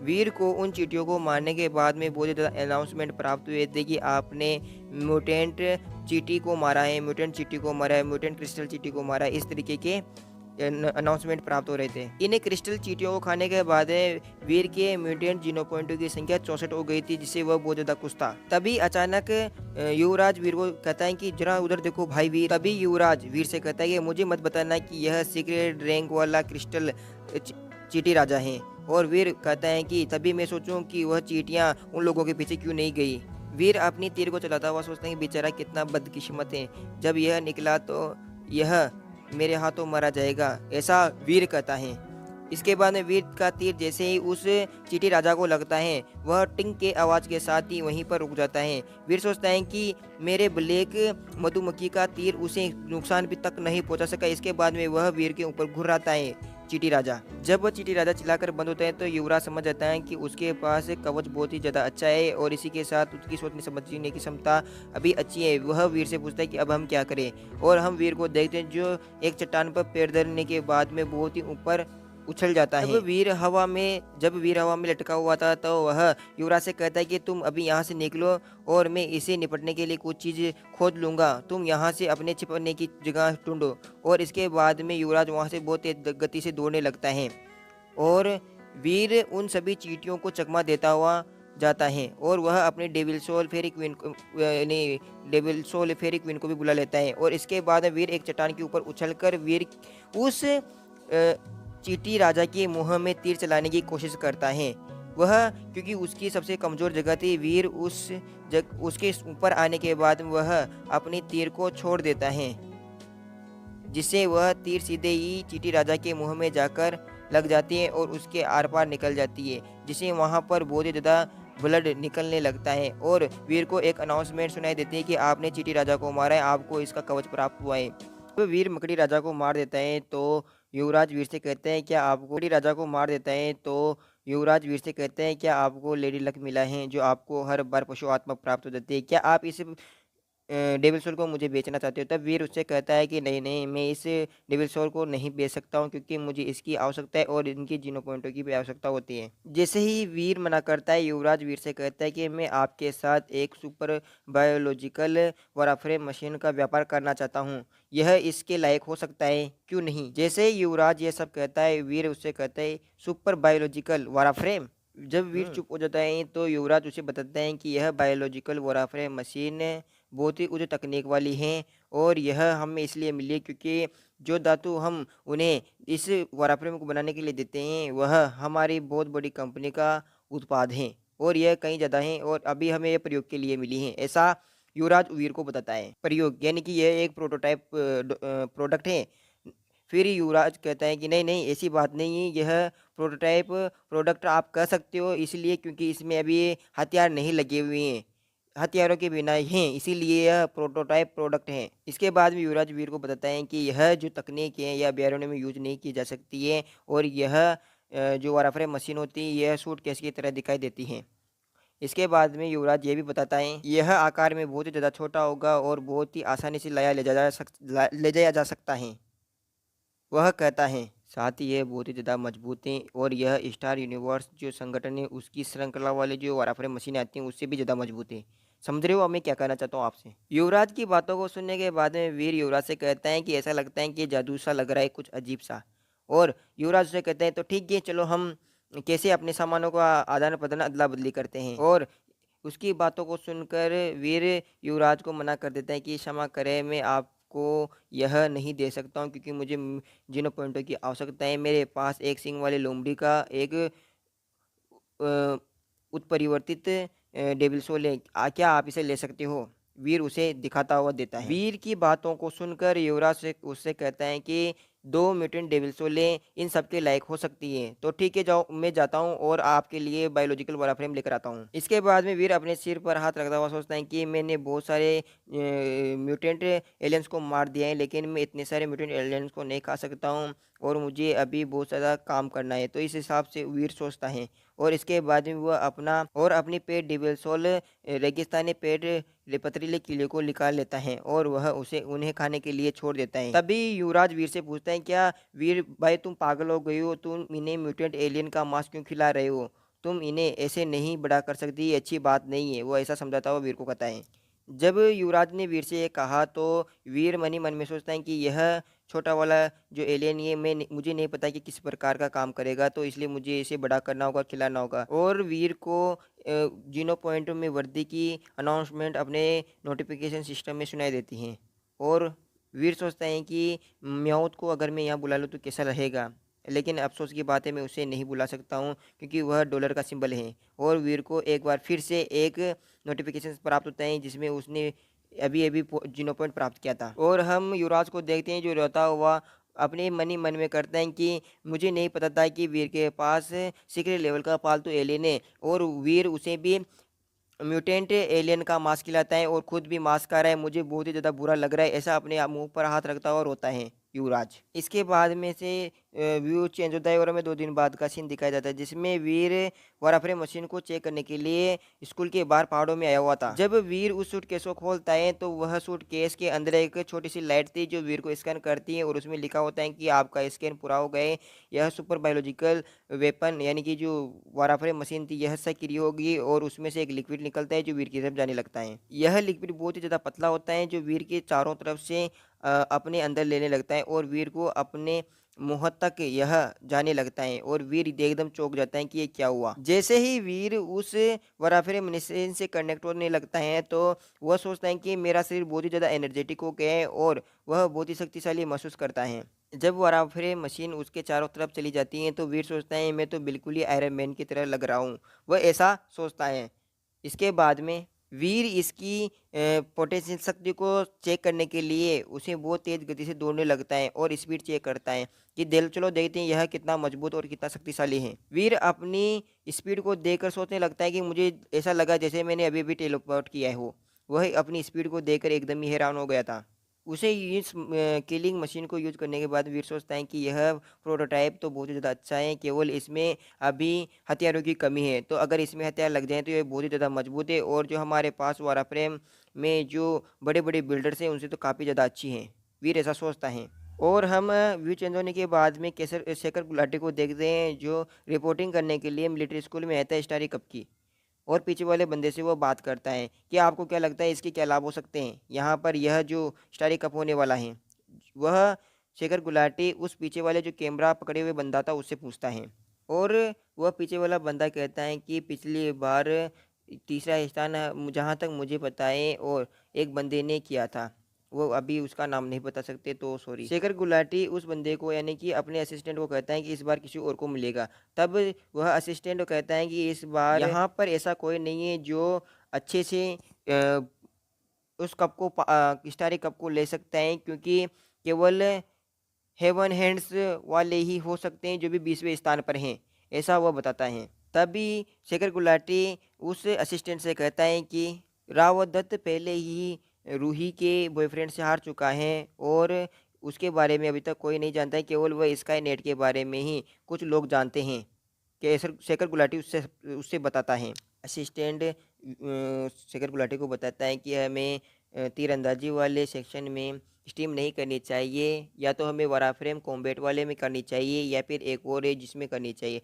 वीर को उन चींटियों को मारने के बाद में बहुत ही ज़्यादा अनाउंसमेंट प्राप्त हुए थे कि आपने म्यूटेंट चींटी को मारा है, म्यूटेंट चींटी को मारा है, म्यूटेंट क्रिस्टल चींटी को मारा है। इस तरीके के अनाउंसमेंट प्राप्त हो रहे थे। इन क्रिस्टल चींटियों को खाने के बाद वीर के म्यूटेंट जीनो पॉइंटों की संख्या 64 हो गई थी, जिससे वह बहुत ज्यादा खुश था। तभी अचानक युवराज वीर को कहता है कि जरा उधर देखो भाई वीर। तभी युवराज वीर से कहता है कि मुझे मत बताना कि यह सीक्रेट रैंक वाला क्रिस्टल चींटी राजा है। और वीर कहता है कि तभी मैं सोचूं कि वह चींटियां उन लोगों के पीछे क्यों नहीं गई। वीर अपनी तीर को चलाता हुआ सोचता है कि बेचारा कितना बदकिस्मत है, जब यह निकला तो यह मेरे हाथों मारा जाएगा, ऐसा वीर कहता है। इसके बाद में वीर का तीर जैसे ही उस चींटी राजा को लगता है, वह टिंग के आवाज़ के साथ ही वहीं पर रुक जाता है। वीर सोचता है कि मेरे ब्लैक मधुमक्खी का तीर उसे नुकसान भी तक नहीं पहुंचा सका। इसके बाद में वह वीर के ऊपर घुर्राता है चींटी राजा। जब वह चींटी राजा चिल्लाकर बंद होता है तो युवराज समझ जाता है कि उसके पास कवच बहुत ही ज़्यादा अच्छा है और इसी के साथ उसकी सोचने समझने की क्षमता अभी अच्छी है। वह वीर से पूछता है कि अब हम क्या करें। और हम वीर को देखते हैं जो एक चट्टान पर पैर धरने के बाद में बहुत ही ऊपर उछल जाता है। जब वीर हवा में लटका हुआ था तो वह युवराज से कहता है कि तुम अभी यहाँ से निकलो और मैं इसे निपटने के लिए कुछ चीज़ खोद लूँगा, तुम यहाँ से अपने छिपने की जगह ढूंढो। और इसके बाद में युवराज वहाँ से बहुत तेज गति से दौड़ने लगता है और वीर उन सभी चींटियों को चकमा देता हुआ जाता है और वह अपने डेविल सोल फेरी क्वीन को भी बुला लेता है। और इसके बाद वीर एक चट्टान के ऊपर उछलकर वीर उस चींटी राजा के मुंह में तीर चलाने की कोशिश करता है। वह क्योंकि उसकी सबसे कमजोर जगह थी, वीर उसके ऊपर आने के बाद वह अपनी तीर को छोड़ देता है, जिससे वह तीर सीधे ही चींटी राजा के मुंह में जाकर लग जाती है और उसके आर पार निकल जाती है, जिससे वहां पर बहुत ही ज़्यादा ब्लड निकलने लगता है। और वीर को एक अनाउंसमेंट सुनाई देती है कि आपने चींटी राजा को मारा है, आपको इसका कवच प्राप्त हुआ है। तो वीर मकड़ी राजा को मार देता है तो युवराज वीर से कहते हैं क्या आपको मकड़ी राजा को मार देता है तो युवराज वीर से कहते हैं क्या आपको लेडी लक मिला है जो आपको हर बार पशु आत्मा प्राप्त हो जाती है, क्या आप इस डेविल सोल को मुझे बेचना चाहते हो? तब वीर उससे कहता है कि नहीं नहीं, मैं इस डेविल सोल को नहीं बेच सकता हूँ क्योंकि मुझे इसकी आवश्यकता है और इनकी जीनो पॉइंटों की भी आवश्यकता होती है। जैसे ही वीर मना करता है, युवराज वीर से कहता है कि मैं आपके साथ एक सुपर बायोलॉजिकल वाराफ्रेम मशीन का व्यापार करना चाहता हूँ, यह इसके लायक हो सकता है, क्यों नहीं? जैसे ही युवराज ये सब कहता है, वीर उससे कहता है सुपर बायोलॉजिकल वाराफ्रेम। जब वीर चुप हो जाता है तो युवराज उसे बताते हैं कि यह बायोलॉजिकल वाराफ्रेम मशीन बहुत ही उच्च तकनीक वाली हैं और यह हमें इसलिए मिली है क्योंकि जो धातु हम उन्हें इस वाराफ्रेम को बनाने के लिए देते हैं वह हमारी बहुत बड़ी कंपनी का उत्पाद है और यह कहीं ज़्यादा है और अभी हमें यह प्रयोग के लिए मिली है, ऐसा युवराज वीर को बताता है। प्रयोग यानी कि यह एक प्रोटोटाइप प्रोडक्ट है। फिर युवराज कहता है कि नहीं नहीं, ऐसी बात नहीं है, यह प्रोटोटाइप प्रोडक्ट आप कह सकते हो इसलिए क्योंकि इसमें अभी हथियार नहीं लगे हुए हैं, हथियारों के बिना हैं, इसीलिए यह प्रोटोटाइप प्रोडक्ट है। इसके बाद भी युवराज वीर को बताता है कि यह जो तकनीक है यह बैरों में यूज नहीं की जा सकती है और यह जो वाराफ्रेम मशीन होती है यह सूट केस की तरह दिखाई देती है। इसके बाद में युवराज ये भी बताता है यह आकार में बहुत ही ज़्यादा छोटा होगा और बहुत ही आसानी से ले जाया जा सकता है। वह कहता है साथ ही यह बहुत ही ज़्यादा मजबूत है और यह स्टार यूनिवर्स जो संगठन है उसकी श्रृंखला वाले जो वाराफ्रेम मशीनें आती हैं उससे भी ज़्यादा मजबूत है। समझ रहे हो अब मैं क्या कहना चाहता हूँ आपसे? युवराज की बातों को सुनने के बाद में वीर युवराज से कहता है कि ऐसा लगता है कि जादू सा लग रहा है, कुछ अजीब सा। और युवराज से कहते हैं तो ठीक है, चलो हम कैसे अपने सामानों का आदान प्रदान अदला बदली करते हैं। और उसकी बातों को सुनकर वीर युवराज को मना कर देता है कि क्षमा करें, मैं आपको यह नहीं दे सकता हूँ क्योंकि मुझे जिनो पॉइंटों की आवश्यकता है। मेरे पास एक सिंग वाले लोमड़ी का एक अ, उत्परिवर्तित डेविल सोल है। क्या आप इसे ले सकते हो? वीर उसे दिखाता हुआ देता है। वीर की बातों को सुनकर युवराज से उससे कहता है कि 2 म्यूटेंट डेविल सोलें इन सब के लायक हो सकती हैं। तो ठीक है, जाओ, मैं जाता हूँ और आपके लिए बायोलॉजिकल वाराफ्रेम लेकर आता हूँ। इसके बाद में वीर अपने सिर पर हाथ रखता हुआ सोचता है कि मैंने बहुत सारे म्यूटेंट एलियंस को मार दिया है, लेकिन मैं इतने सारे म्यूटेंट एलियंस को नहीं खा सकता हूँ और मुझे अभी बहुत ज़्यादा काम करना है। तो इस हिसाब से वीर सोचता है। और इसके बाद में वह अपनी पेट डेविल सोल रेगिस्तानी पेट पथरीले किले को निकाल लेता है और वह उसे उन्हें खाने के लिए छोड़ देता है। तभी युवराज वीर से पूछता है, क्या वीर भाई तुम पागल हो गई हो? तुम इन्हें म्यूटेंट एलियन का मांस क्यों खिला रहे हो? तुम इन्हें ऐसे नहीं बड़ा कर सकती, ये अच्छी बात नहीं है। वो ऐसा समझाता हुआ वीर को कहता है। जब युवराज ने वीर से ये कहा तो वीर मन ही मन में सोचता है कि यह छोटा वाला जो एलियन, ये मुझे नहीं पता कि किस प्रकार का काम करेगा, तो इसलिए मुझे इसे बड़ा करना होगा, खिलाना होगा। और वीर को जीनो पॉइंट में वर्दी की अनाउंसमेंट अपने नोटिफिकेशन सिस्टम में सुनाई देती हैं। और वीर सोचता है कि म्याऊत को अगर मैं यहाँ बुला लूँ तो कैसा रहेगा, लेकिन अफसोस की बात है मैं उसे नहीं बुला सकता हूँ क्योंकि वह डॉलर का सिंबल है। और वीर को एक बार फिर से एक नोटिफिकेशन प्राप्त होता है जिसमें उसने अभी अभी जीनो पॉइंट प्राप्त किया था। और हम युवराज को देखते हैं जो रोता हुआ अपने मन ही मन में करता है कि मुझे नहीं पता था कि वीर के पास सीक्रेट लेवल का पालतू एलियन है। और वीर उसे भी म्यूटेंट एलियन का मांस खिलाता है और खुद भी मांस खा रहा है। मुझे बहुत ही ज़्यादा बुरा लग रहा है, ऐसा अपने मुंह पर हाथ रखता हुआ रोता है युवराज। इसके बाद में से व्यू चेंज होता है और हमें 2 दिन बाद का सीन दिखाया जाता है जिसमें वीर वाराफ्रेम मशीन को चेक करने के लिए स्कूल के बाहर पहाड़ों में आया हुआ था। जब वीर उस सूटकेस को खोलता है तो वह सूटकेस के अंदर एक छोटी सी लाइट थी जो वीर को स्कैन करती है और उसमें लिखा होता है कि आपका स्कैन पूरा हो गया है। यह सुपर बायोलॉजिकल वेपन यानी कि जो वाराफ्रेम मशीन थी यह सक्रिय होगी और उसमें से एक लिक्विड निकलता है जो वीर की तरफ जाने लगता है। यह लिक्विड बहुत ही ज़्यादा पतला होता है जो वीर के चारों तरफ से अपने अंदर लेने लगता है और वीर को अपने मुंह तक यह जाने लगता है और वीर एकदम चौंक जाता है कि ये क्या हुआ। जैसे ही वीर उस वराफरे मशीन से कनेक्ट होने लगता है तो वह सोचता है कि मेरा शरीर बहुत ही ज़्यादा एनर्जेटिक हो गया है और वह बहुत ही शक्तिशाली महसूस करता है। जब वराफरे मशीन उसके चारों तरफ चली जाती है तो वीर सोचता है मैं तो बिल्कुल ही आयरन मैन की तरह लग रहा हूँ। वह ऐसा सोचता है। इसके बाद में वीर इसकी पोटेंशियल शक्ति को चेक करने के लिए उसे बहुत तेज गति से दौड़ने लगता है और स्पीड चेक करता है कि चलो देखते हैं यह कितना मजबूत और कितना शक्तिशाली है। वीर अपनी स्पीड को देखकर सोचने लगता है कि मुझे ऐसा लगा जैसे मैंने अभी अभी टेलीपोर्ट किया है हो। वह अपनी स्पीड को देखकर एकदम ही हैरान हो गया था। उसे इस किलिंग मशीन को यूज़ करने के बाद वीर सोचता है कि यह प्रोटोटाइप तो बहुत ही ज़्यादा अच्छा है, केवल इसमें अभी हथियारों की कमी है। तो अगर इसमें हथियार लग जाएँ तो ये बहुत ही ज़्यादा मजबूत है और जो हमारे पास वाराफ्रेम में जो बड़े-बड़े बिल्डर्स हैं उनसे तो काफ़ी ज़्यादा अच्छी हैं। वीर ऐसा सोचता है। और हम व्यू चेंज होने के बाद में शेखर गुलाटी को देखते हैं जो रिपोर्टिंग करने के लिए मिलिट्री स्कूल में आता है स्टारी कप की। और पीछे वाले बंदे से वो बात करता है कि आपको क्या लगता है इसके क्या लाभ हो सकते हैं यहाँ पर, यह जो स्टारी कप होने वाला है। वह शेखर गुलाटी उस पीछे वाले जो कैमरा पकड़े हुए बंदा था उससे पूछता है। और वह पीछे वाला बंदा कहता है कि पिछली बार तीसरा स्थान जहाँ तक मुझे पता है और एक बंदे ने किया था, वो अभी उसका नाम नहीं बता सकते तो सॉरी। शेखर गुलाटी उस बंदे को यानी कि अपने असिस्टेंट को कहता है कि इस बार किसी और को मिलेगा। तब वह असिस्टेंट को कहता है कि इस बार यहाँ पर ऐसा कोई नहीं है जो अच्छे से उस कप को स्टारी कप को ले सकता है क्योंकि केवल हेवन हैंड्स वाले ही हो सकते हैं जो भी 20वें स्थान पर हैं, ऐसा वह बताता है। तभी शेखर गुलाटी उस असिस्टेंट से कहता है कि रावत दत्त पहले ही रूही के बॉयफ्रेंड से हार चुका है और उसके बारे में अभी तक कोई नहीं जानता है, केवल वह स्काई नेट के बारे में ही कुछ लोग जानते हैं। शेखर गुलाटी उससे उससे बताता है। असिस्टेंट शेखर गुलाटी को बताता है कि हमें तीरंदाजी वाले सेक्शन में स्टीम नहीं करनी चाहिए, या तो हमें वाराफ्रेम कॉम्बैट वाले में करनी चाहिए या फिर एक और है जिसमें करनी चाहिए,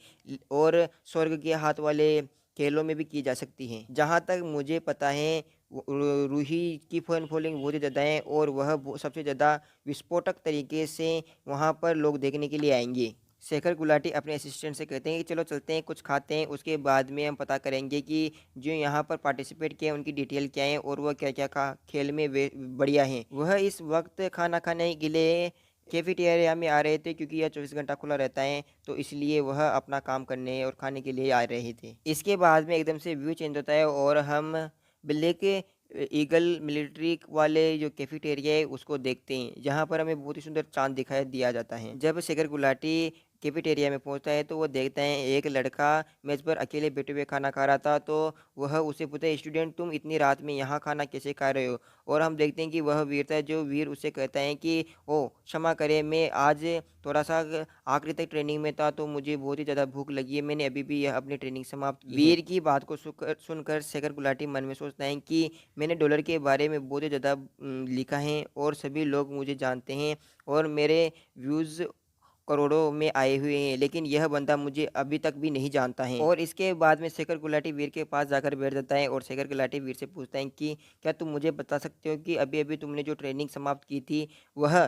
और स्वर्ग के हाथ वाले खेलों में भी की जा सकती हैं। जहाँ तक मुझे पता है रूही की फैन फॉलोइंग बहुत ही ज़्यादा है और वह सबसे ज़्यादा विस्फोटक तरीके से वहाँ पर लोग देखने के लिए आएंगे। शेखर गुलाटी अपने असिस्टेंट से कहते हैं कि चलो चलते हैं, कुछ खाते हैं, उसके बाद में हम पता करेंगे कि जो यहाँ पर पार्टिसिपेट किए हैं उनकी डिटेल क्या है और वह क्या क्या खा खेल में वे बढ़िया हैं। वह इस वक्त खाना खाने के लिए कैफेटेरिया में आ रहे थे क्योंकि यह 24 घंटा खुला रहता है, तो इसलिए वह अपना काम करने और खाने के लिए आ रहे थे। इसके बाद में एकदम से व्यू चेंज होता है और हम ब्लैक ईगल मिलिट्री वाले जो कैफेटेरिया है उसको देखते हैं, जहाँ पर हमें बहुत ही सुंदर चांद दिखाई दिया जाता है। जब शेखर गुलाटी कैफेटेरिया में पहुंचता है तो वो देखता है एक लड़का मेज पर अकेले बैठे हुए खाना खा रहा था, तो वह उसे पूछता है, स्टूडेंट तुम इतनी रात में यहाँ खाना कैसे खा रहे हो? और हम देखते हैं कि वह वीर था, जो वीर उसे कहता है कि ओ क्षमा करे, मैं आज थोड़ा सा आखिरी तक ट्रेनिंग में था तो मुझे बहुत ही ज़्यादा भूख लगी है, मैंने अभी भी यह अपनी ट्रेनिंग समाप्त की है। वीर की बात को सुनकर शेखर गुलाटी मन में सोचता है कि मैंने डॉलर के बारे में बहुत ही ज़्यादा लिखा है और सभी लोग मुझे जानते हैं और मेरे व्यूज़ करोड़ों में आए हुए हैं, लेकिन यह बंदा मुझे अभी तक भी नहीं जानता है। और इसके बाद में शेखर गुलाटी वीर के पास जाकर बैठ जाता है और शेखर गुलाटी वीर से पूछता है कि क्या तुम मुझे बता सकते हो कि अभी अभी तुमने जो ट्रेनिंग समाप्त की थी वह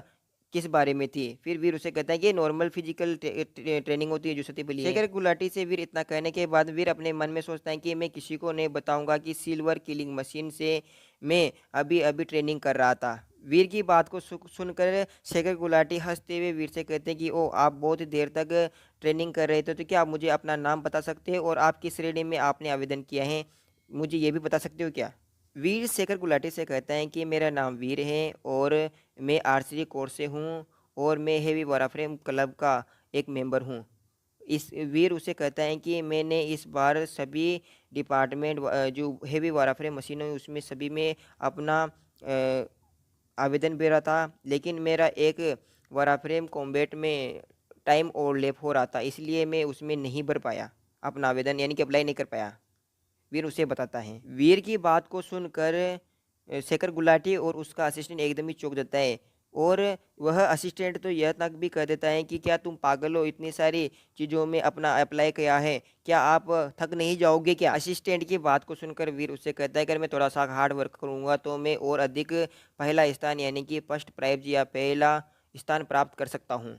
किस बारे में थी? फिर वीर उसे कहता है कि नॉर्मल फिजिकल ट्रेनिंग होती है जो सती बली है। शेखर गुलाटी से वीर इतना कहने के बाद वीर अपने मन में सोचता है कि मैं किसी को नहीं बताऊंगा कि सिल्वर किलिंग मशीन से मैं अभी अभी ट्रेनिंग कर रहा था। वीर की बात को सुनकर शेखर गुलाटी हंसते हुए वीर से कहते हैं कि ओ आप बहुत देर तक ट्रेनिंग कर रहे थे, तो क्या आप मुझे अपना नाम बता सकते हैं और आप किस श्रेणी में आपने आवेदन किया है, मुझे ये भी बता सकते हो क्या? वीर शेखर गुलाटी से कहता है कि मेरा नाम वीर है और मैं आर्चरी कोर्स से हूँ और मैं हेवी वाराफ्रेम क्लब का एक मेंबर हूँ। इस वीर उसे कहता है कि मैंने इस बार सभी डिपार्टमेंट जो हेवी वाराफ्रेम मशीनों है उसमें सभी में अपना आवेदन भेजा था, लेकिन मेरा एक वाराफ्रेम कॉम्बैट में टाइम ओवरलैप हो रहा था, इसलिए मैं उसमें नहीं भर पाया अपना आवेदन, यानी कि अप्लाई नहीं कर पाया। वीर उसे बताता है। वीर की बात को सुनकर शेखर गुलाटी और उसका असिस्टेंट एकदम ही चौंक जाता है और वह असिस्टेंट तो यह तक भी कह देता है कि क्या तुम पागल हो, इतनी सारी चीज़ों में अपना अप्लाई किया है, क्या आप थक नहीं जाओगे क्या? असिस्टेंट की बात को सुनकर वीर उससे कहता है कि अगर मैं थोड़ा सा हार्ड वर्क करूँगा तो मैं और अधिक पहला स्थान यानी कि फर्स्ट प्राइज या पहला स्थान प्राप्त कर सकता हूँ।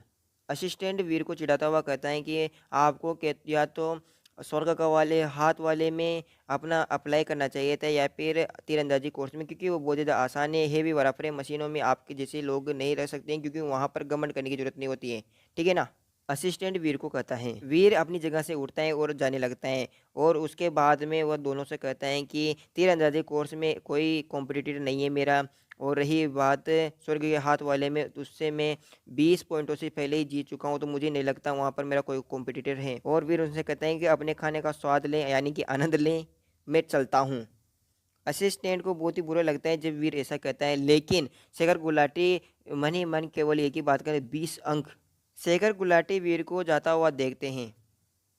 असिस्टेंट वीर को चिढ़ाता हुआ कहता है कि आपको या तो स्वर्ग का वाले हाथ वाले में अपना अप्लाई करना चाहिए था या फिर तीरंदाजी कोर्स में, क्योंकि वो बहुत ज़्यादा आसान है। हेवी वाराफ्रेम मशीनों में आपके जैसे लोग नहीं रह सकते हैं क्योंकि वहाँ पर घमंड करने की जरूरत नहीं होती है, ठीक है ना? असिस्टेंट वीर को कहता है। वीर अपनी जगह से उठता है और जाने लगता है और उसके बाद में वह दोनों से कहता है कि तीरंदाजी कोर्स में कोई कॉम्पिटिटर नहीं है मेरा, और रही बात स्वर्ग के हाथ वाले में, तो उससे मैं 20 पॉइंटों से पहले ही जीत चुका हूँ, तो मुझे नहीं लगता वहाँ पर मेरा कोई कॉम्पिटिटर है। और वीर उनसे कहते हैं कि अपने खाने का स्वाद लें यानी कि आनंद लें, मैं चलता हूँ। असिस्टेंट को बहुत ही बुरा लगता है जब वीर ऐसा कहता है, लेकिन शेखर गुलाटी मन ही मन केवल एक ही बात करे, 20 अंक। शेखर गुलाटी वीर को जाता हुआ देखते हैं।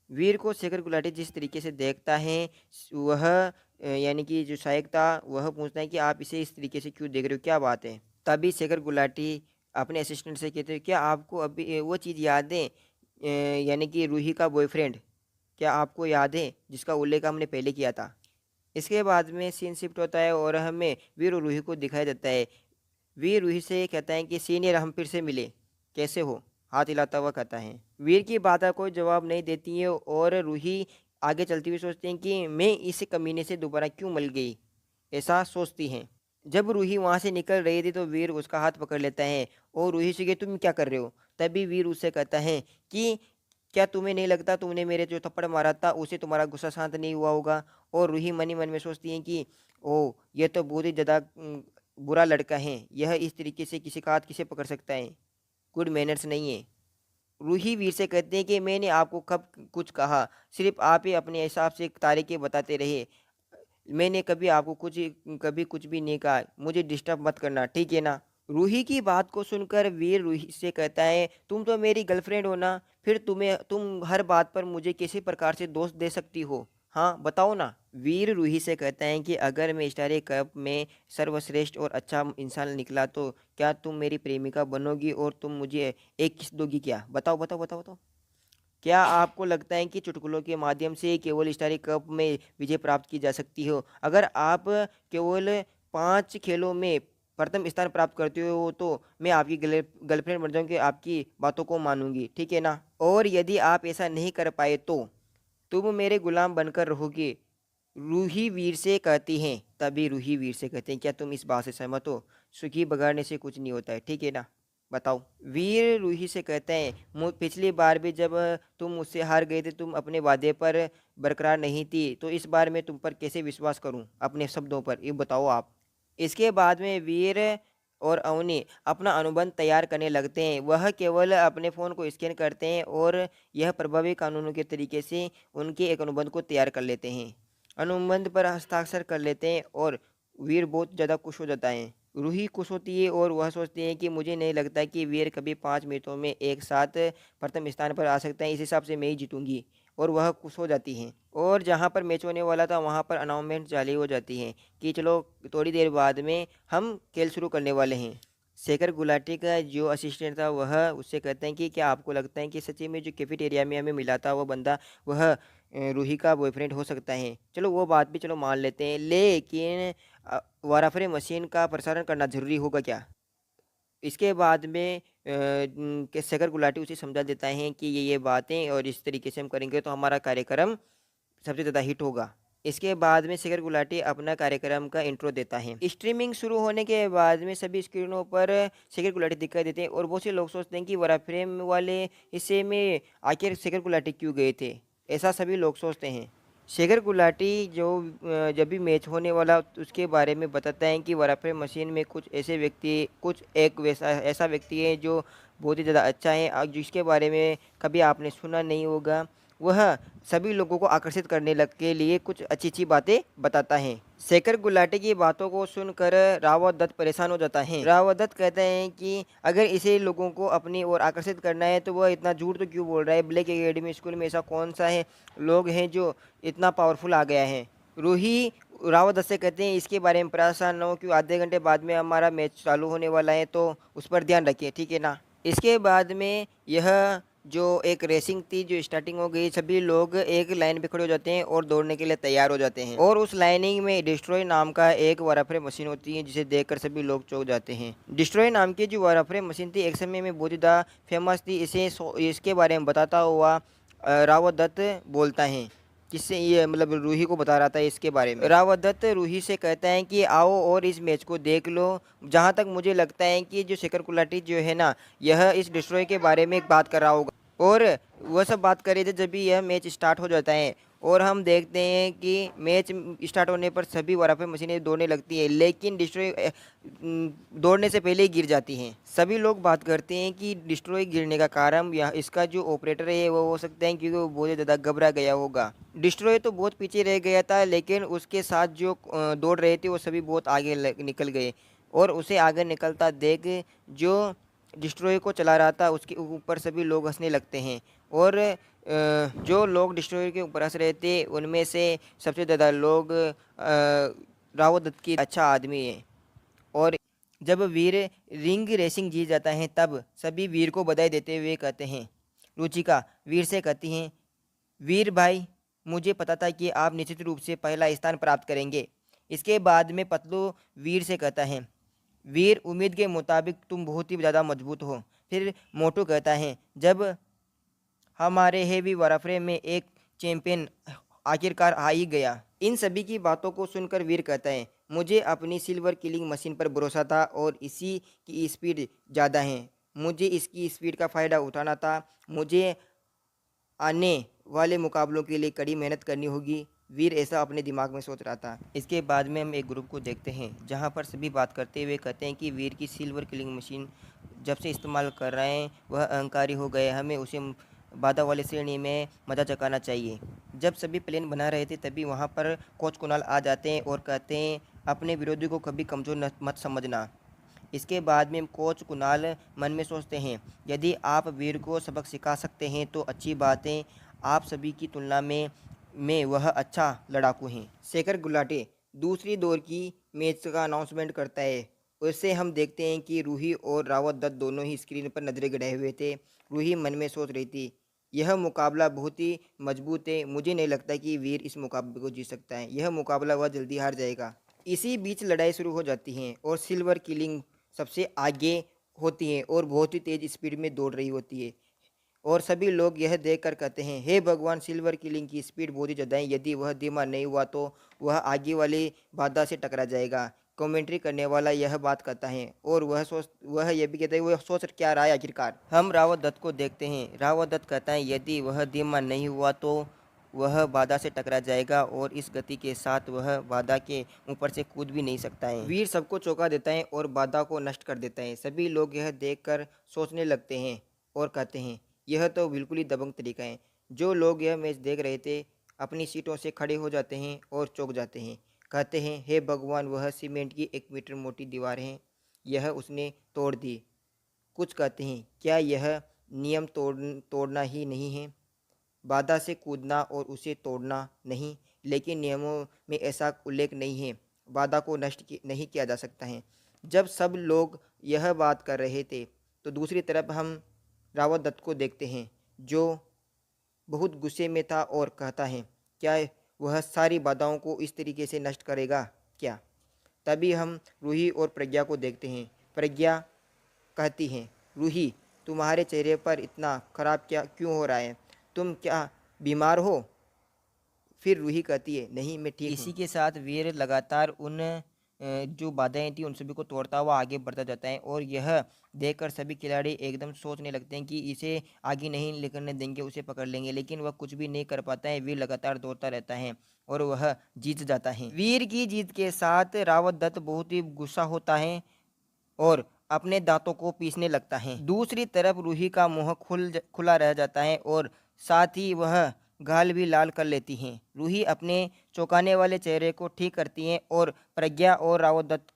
वीर को शेखर गुलाटी जिस तरीके से देखता है वह यानी कि जो सहायक था वह पूछता है कि आप इसे इस तरीके से क्यों देख रहे हो, क्या बात है? तभी शेखर गुलाटी अपने असिस्टेंट से कहते हैं, क्या आपको अभी वो चीज़ याद है यानी कि रूही का बॉयफ्रेंड, क्या आपको याद है जिसका उल्लेख हमने पहले किया था? इसके बाद में सीन शिफ्ट होता है और हमें वीर और रूही को दिखाई देता है। वीर रूही से कहता है कि सीनियर हम फिर से मिले, कैसे हो? हाथ हिलाता हुआ कहता है। वीर की बात का कोई जवाब नहीं देती है और रूही आगे चलती हुई सोचती है कि मैं इस कमीने से दोबारा क्यों मिल गई, ऐसा सोचती हैं। जब रूही वहाँ से निकल रही थी तो वीर उसका हाथ पकड़ लेता है और रूही से कि तुम क्या कर रहे हो? तभी वीर उससे कहता है कि क्या तुम्हें नहीं लगता तुमने मेरे जो थप्पड़ मारा था उसे तुम्हारा गुस्सा शांत नहीं हुआ होगा? और रूही मन ही मन में सोचती है कि ओ ये तो बहुत ही ज़्यादा बुरा लड़का है, यह इस तरीके से किसी का हाथ किसे पकड़ सकता है, गुड मैनर्स नहीं है। रूही वीर से कहते हैं कि मैंने आपको कब कुछ कहा, सिर्फ आप ही अपने हिसाब से तारीखें बताते रहे, मैंने कभी आपको कभी कुछ भी नहीं कहा, मुझे डिस्टर्ब मत करना, ठीक है ना? रूही की बात को सुनकर वीर रूही से कहता है, तुम तो मेरी गर्लफ्रेंड हो ना, फिर तुम हर बात पर मुझे किसी प्रकार से दोष दे सकती हो, हाँ बताओ ना? वीर रूही से कहता है कि अगर मैं स्टारी कप में सर्वश्रेष्ठ और अच्छा इंसान निकला तो क्या तुम मेरी प्रेमिका बनोगी और तुम मुझे एक किस दोगी क्या? बताओ बताओ बताओ बताओ। क्या आपको लगता है कि चुटकुलों के माध्यम से केवल स्टारी कप में विजय प्राप्त की जा सकती हो? अगर आप केवल 5 खेलों में प्रथम स्थान प्राप्त करते हो तो मैं आपकी गर्लफ्रेंड बन जाऊँगी, आपकी बातों को मानूँगी, ठीक है ना? और यदि आप ऐसा नहीं कर पाए तो तुम मेरे गुलाम बनकर रहोगे। रूही वीर से कहती हैं, तभी रूही वीर से कहते हैं, क्या तुम इस बात से सहमत हो? सुखी बगाड़ने से कुछ नहीं होता है, ठीक है ना? बताओ। वीर रूही से कहते हैं, पिछली बार भी जब तुम मुझसे हार गए थे, तुम अपने वादे पर बरकरार नहीं थी, तो इस बार मैं तुम पर कैसे विश्वास करूं अपने शब्दों पर, ये बताओ आप। इसके बाद में वीर और अवनी अपना अनुबंध तैयार करने लगते हैं। वह केवल अपने फ़ोन को स्कैन करते हैं और यह प्रभावी कानूनों के तरीके से उनके एक अनुबंध को तैयार कर लेते हैं। अनुबंध पर हस्ताक्षर कर लेते हैं और वीर बहुत ज़्यादा खुश हो जाता है। रूही खुश होती है और वह सोचती है कि मुझे नहीं लगता कि वीर कभी 5 मिनटों में एक साथ प्रथम स्थान पर आ सकता है, इस हिसाब से मैं ही जीतूंगी। और वह खुश हो जाती हैं और जहाँ पर मैच होने वाला था वहाँ पर अनाउंसमेंट जारी हो जाती है कि चलो थोड़ी देर बाद में हम खेल शुरू करने वाले हैं। शेखर गुलाटी का जो असिस्टेंट था वह उससे कहते हैं कि क्या आपको लगता है कि सच्ची में जो कैफेटेरिया में हमें मिला था वो बंदा वह रूही का बॉयफ्रेंड हो सकता है? चलो वो बात भी चलो मान लेते हैं, लेकिन वाराफरे मशीन का प्रसारण करना ज़रूरी होगा क्या? इसके बाद में के शेखर गुलाटी उसे समझा देता है कि ये बातें और इस तरीके से हम करेंगे तो हमारा कार्यक्रम सबसे ज़्यादा हिट होगा। इसके बाद में शेखर गुलाटी अपना कार्यक्रम का इंट्रो देता है। स्ट्रीमिंग शुरू होने के बाद में सभी स्क्रीनों पर शेखर गुलाटी दिखाई देते हैं और बहुत से लोग सोचते हैं कि वराफ्रेम वाले हिस्से में आखिर शेखर गुलाटी क्यों गए थे? ऐसा सभी लोग सोचते हैं। शेखर गुलाटी जो जब भी मैच होने वाला उसके बारे में बताता है कि वराफे मशीन में कुछ ऐसे व्यक्ति कुछ एक वैसा ऐसा व्यक्ति है जो बहुत ही ज़्यादा अच्छा है और जिसके बारे में कभी आपने सुना नहीं होगा। वह सभी लोगों को आकर्षित करने लग के लिए कुछ अच्छी अच्छी बातें बताता है। शेखर गुलाटी की बातों को सुनकर रावत दत्त परेशान हो जाता है। रावत दत्त कहते हैं कि अगर इसे लोगों को अपनी ओर आकर्षित करना है तो वह इतना झूठ तो क्यों बोल रहा है? ब्लैक एकेडमी स्कूल में ऐसा कौन सा है लोग हैं जो इतना पावरफुल आ गया है? रूही रावत दत्त से कहते हैं इसके बारे में परेशान न हो, क्यों आधे घंटे बाद में हमारा मैच चालू होने वाला है तो उस पर ध्यान रखिए, ठीक है ना? इसके बाद में यह जो एक रेसिंग थी जो स्टार्टिंग हो गई, सभी लोग एक लाइन पे खड़े हो जाते हैं और दौड़ने के लिए तैयार हो जाते हैं और उस लाइनिंग में डिस्ट्रॉय नाम का एक वाराफरे मशीन होती है जिसे देखकर सभी लोग चौंक जाते हैं। डिस्ट्रॉय नाम की जो वाराफरे मशीन थी एक समय में बहुत ज़्यादा फेमस थी। इसके बारे में बताता हुआ रावत दत्त बोलता है, किससे ये मतलब रूही को बता रहा था इसके बारे में। रावत दत्त रूही से कहता है कि आओ और इस मैच को देख लो। जहाँ तक मुझे लगता है कि जो शेखर गुलाटी जो है ना, यह इस डिस्ट्रॉय के बारे में एक बात कर रहा होगा और वह सब बात कर रहे थे जब भी यह मैच स्टार्ट हो जाता है और हम देखते हैं कि मैच स्टार्ट होने पर सभी वराफे मशीनें दौड़ने लगती है, लेकिन डिस्ट्रॉय दौड़ने से पहले ही गिर जाती हैं। सभी लोग बात करते हैं कि डिस्ट्रॉय गिरने का कारण या इसका जो ऑपरेटर है वो हो सकता है क्योंकि वो बहुत ज़्यादा घबरा गया होगा। डिस्ट्रॉय तो बहुत पीछे रह गया था, लेकिन उसके साथ जो दौड़ रहे थे वो सभी बहुत आगे निकल गए और उसे आगे निकलता देख जो डिस्ट्रॉय को चला रहा था उसके ऊपर सभी लोग हंसने लगते हैं और जो लोग डिस्ट्रॉय के ऊपर हंस रहे थे उनमें से सबसे ज़्यादा लोग रावत दत्त की अच्छा आदमी है। और जब वीर रिंग रेसिंग जीत जाता है तब सभी वीर को बधाई देते हुए कहते हैं। रुचिका वीर से कहती हैं, वीर भाई मुझे पता था कि आप निश्चित रूप से पहला स्थान प्राप्त करेंगे। इसके बाद में पतलू वीर से कहता है, वीर उम्मीद के मुताबिक तुम बहुत ही ज़्यादा मजबूत हो। फिर मोटू कहता है, जब हमारे हेवी वराफरे में एक चैंपियन आखिरकार आ ही गया। इन सभी की बातों को सुनकर वीर कहता है, मुझे अपनी सिल्वर किलिंग मशीन पर भरोसा था और इसी की स्पीड ज़्यादा है। मुझे इसकी स्पीड का फ़ायदा उठाना था। मुझे आने वाले मुकाबलों के लिए कड़ी मेहनत करनी होगी। वीर ऐसा अपने दिमाग में सोच रहा था। इसके बाद में हम एक ग्रुप को देखते हैं जहां पर सभी बात करते हुए कहते हैं कि वीर की सिल्वर किलिंग मशीन जब से इस्तेमाल कर रहे हैं वह अहंकारी हो गए, हमें उसे बाधा वाले श्रेणी में मजा चकाना चाहिए। जब सभी प्लान बना रहे थे तभी वहां पर कोच कुणाल आ जाते हैं और कहते हैं, अपने विरोधी को कभी कमज़ोर मत समझना। इसके बाद में कोच कुणाल मन में सोचते हैं, यदि आप वीर को सबक सिखा सकते हैं तो अच्छी बात है। आप सभी की तुलना में वह अच्छा लड़ाकू हैं। शेखर गुलाटी दूसरी दौर की मैच का अनाउंसमेंट करता है। उससे हम देखते हैं कि रूही और रावत दत्त दोनों ही स्क्रीन पर नजरें गड़ाए हुए थे। रूही मन में सोच रही थी, यह मुकाबला बहुत ही मजबूत है। मुझे नहीं लगता कि वीर इस मुकाबले को जीत सकता है। यह मुकाबला वह जल्दी हार जाएगा। इसी बीच लड़ाई शुरू हो जाती है और सिल्वर किलिंग सबसे आगे होती है और बहुत ही तेज स्पीड में दौड़ रही होती है। और सभी लोग यह देखकर कहते हैं, हे भगवान, सिल्वर किलिंग की स्पीड बहुत ही ज़्यादा है। यदि वह धीमा नहीं हुआ तो वह आगे वाली बाधा से टकरा जाएगा। कमेंट्री करने वाला यह बात कहता है और वह यह भी कहता है, वह सोच क्या रहा है आखिरकार। हम रावत दत्त को देखते हैं। रावत दत्त कहता है, यदि वह धीमा नहीं हुआ तो वह बाधा से टकरा जाएगा और इस गति के साथ वह बाधा के ऊपर से कूद भी नहीं सकता है। वीर सबको चौंका देता है और बाधा को नष्ट कर देता है। सभी लोग यह देखकर सोचने लगते हैं और कहते हैं, यह तो बिल्कुल ही दबंग तरीका है। जो लोग यह मैच देख रहे थे अपनी सीटों से खड़े हो जाते हैं और चौंक जाते हैं। कहते हैं, हे भगवान, वह सीमेंट की 1 मीटर मोटी दीवार है, यह उसने तोड़ दी। कुछ कहते हैं, क्या यह नियम तोड़ना ही नहीं है? बाधा से कूदना और उसे तोड़ना नहीं, लेकिन नियमों में ऐसा उल्लेख नहीं है। बाधा को नहीं किया जा सकता है। जब सब लोग यह बात कर रहे थे तो दूसरी तरफ हम रावत दत्त को देखते हैं, जो बहुत गुस्से में था और कहता है, क्या वह सारी बाधाओं को इस तरीके से नष्ट करेगा क्या? तभी हम रूही और प्रज्ञा को देखते हैं। प्रज्ञा कहती है, रूही, तुम्हारे चेहरे पर इतना खराब क्या क्यों हो रहा है? तुम क्या बीमार हो? फिर रूही कहती है, नहीं, मैं ठीक हूँ। इसी के साथ वीर लगातार उन जो बाधाएं थी उन सभी को तोड़ता हुआ आगे बढ़ता जाता है और यह देखकर सभी खिलाड़ी एकदम सोचने लगते हैं कि इसे आगे नहीं निकलने देंगे, उसे पकड़ लेंगे, लेकिन वह कुछ भी नहीं कर पाता है। वीर लगातार दौड़ता रहता है और वह जीत जाता है। वीर की जीत के साथ रावत दत्त बहुत ही गुस्सा होता है और अपने दांतों को पीसने लगता है। दूसरी तरफ रूही का मुंह खुला रह जाता है और साथ ही वह गाल भी लाल कर लेती हैं। रूही अपने चौंकाने वाले चेहरे को ठीक करती हैं और प्रज्ञा और रावत दत्त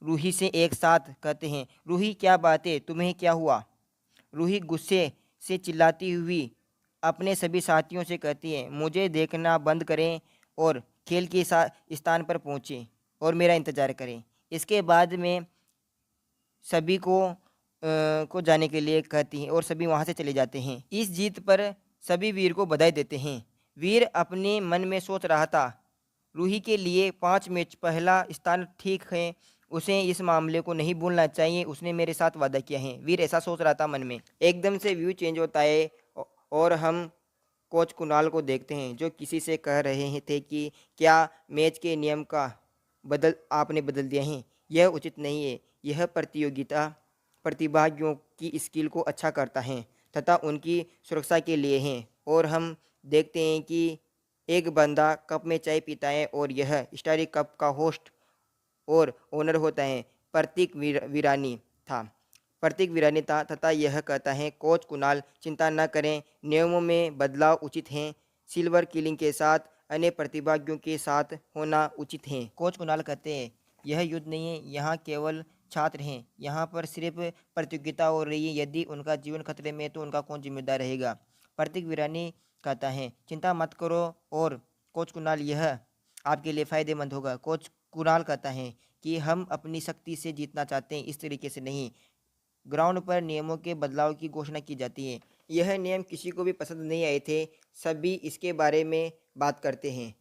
रूही से एक साथ कहते हैं, रूही, क्या बात है, तुम्हें क्या हुआ? रूही गुस्से से चिल्लाती हुई अपने सभी साथियों से कहती है, मुझे देखना बंद करें और खेल के स्थान पर पहुँचें और मेरा इंतज़ार करें। इसके बाद में सभी को जाने के लिए कहती हैं और सभी वहाँ से चले जाते हैं। इस जीत पर सभी वीर को बधाई देते हैं। वीर अपने मन में सोच रहा था, रूही के लिए 5 मैच पहला स्थान ठीक है, उसे इस मामले को नहीं भूलना चाहिए, उसने मेरे साथ वादा किया है। वीर ऐसा सोच रहा था मन में। एकदम से व्यू चेंज होता है और हम कोच कुणाल को देखते हैं, जो किसी से कह रहे थे कि क्या मैच के नियम का आपने बदल दिया है, यह उचित नहीं है। यह प्रतियोगिता प्रतिभागियों की स्किल को अच्छा करता है तथा उनकी सुरक्षा के लिए है। और हम देखते हैं कि एक बंदा कप में चाय पीता है और यह स्टारी कप का होस्ट और ओनर होता है। प्रतीक वीरानी था तथा यह कहता है, कोच कुणाल, चिंता न करें, नियमों में बदलाव उचित हैं। सिल्वर किलिंग के साथ अन्य प्रतिभागियों के साथ होना उचित है। कोच कुणाल कहते हैं, यह युद्ध नहीं है, यहाँ केवल छात्र हैं, यहाँ पर सिर्फ प्रतियोगिता हो रही है। यदि उनका जीवन खतरे में है तो उनका कौन जिम्मेदार रहेगा? प्रतीक वीरानी कहता है, चिंता मत करो और कोच कुणाल, यह आपके लिए फ़ायदेमंद होगा। कोच कुणाल कहता है कि हम अपनी शक्ति से जीतना चाहते हैं, इस तरीके से नहीं। ग्राउंड पर नियमों के बदलाव की घोषणा की जाती है। यह नियम किसी को भी पसंद नहीं आए थे, सभी इसके बारे में बात करते हैं।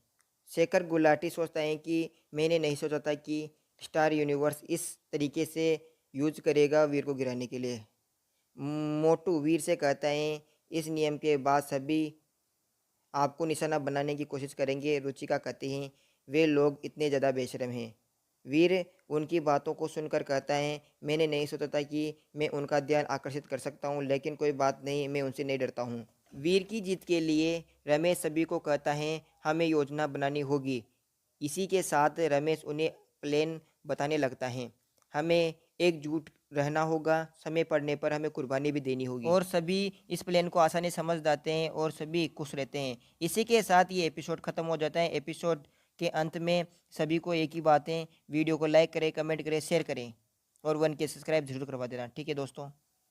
शेखर गुलाटी सोचता है कि मैंने नहीं सोचा था कि स्टार यूनिवर्स इस तरीके से यूज करेगा वीर को गिराने के लिए। मोटू वीर से कहता है, इस नियम के बाद सभी आपको निशाना बनाने की कोशिश करेंगे। रुचिका कहती हैं, वे लोग इतने ज़्यादा बेशर्म हैं। वीर उनकी बातों को सुनकर कहता है, मैंने नहीं सोचा था कि मैं उनका ध्यान आकर्षित कर सकता हूँ, लेकिन कोई बात नहीं, मैं उनसे नहीं डरता हूँ। वीर की जीत के लिए रमेश सभी को कहता है, हमें योजना बनानी होगी। इसी के साथ रमेश उन्हें प्लान बताने लगता है। हमें एकजुट रहना होगा, समय पड़ने पर हमें कुर्बानी भी देनी होगी। और सभी इस प्लान को आसानी समझ जाते हैं और सभी खुश रहते हैं। इसी के साथ ये एपिसोड ख़त्म हो जाता है। एपिसोड के अंत में सभी को एक ही बात है, वीडियो को लाइक करें, कमेंट करें, शेयर करें और 1K सब्सक्राइब जरूर करवा देना। ठीक है दोस्तों,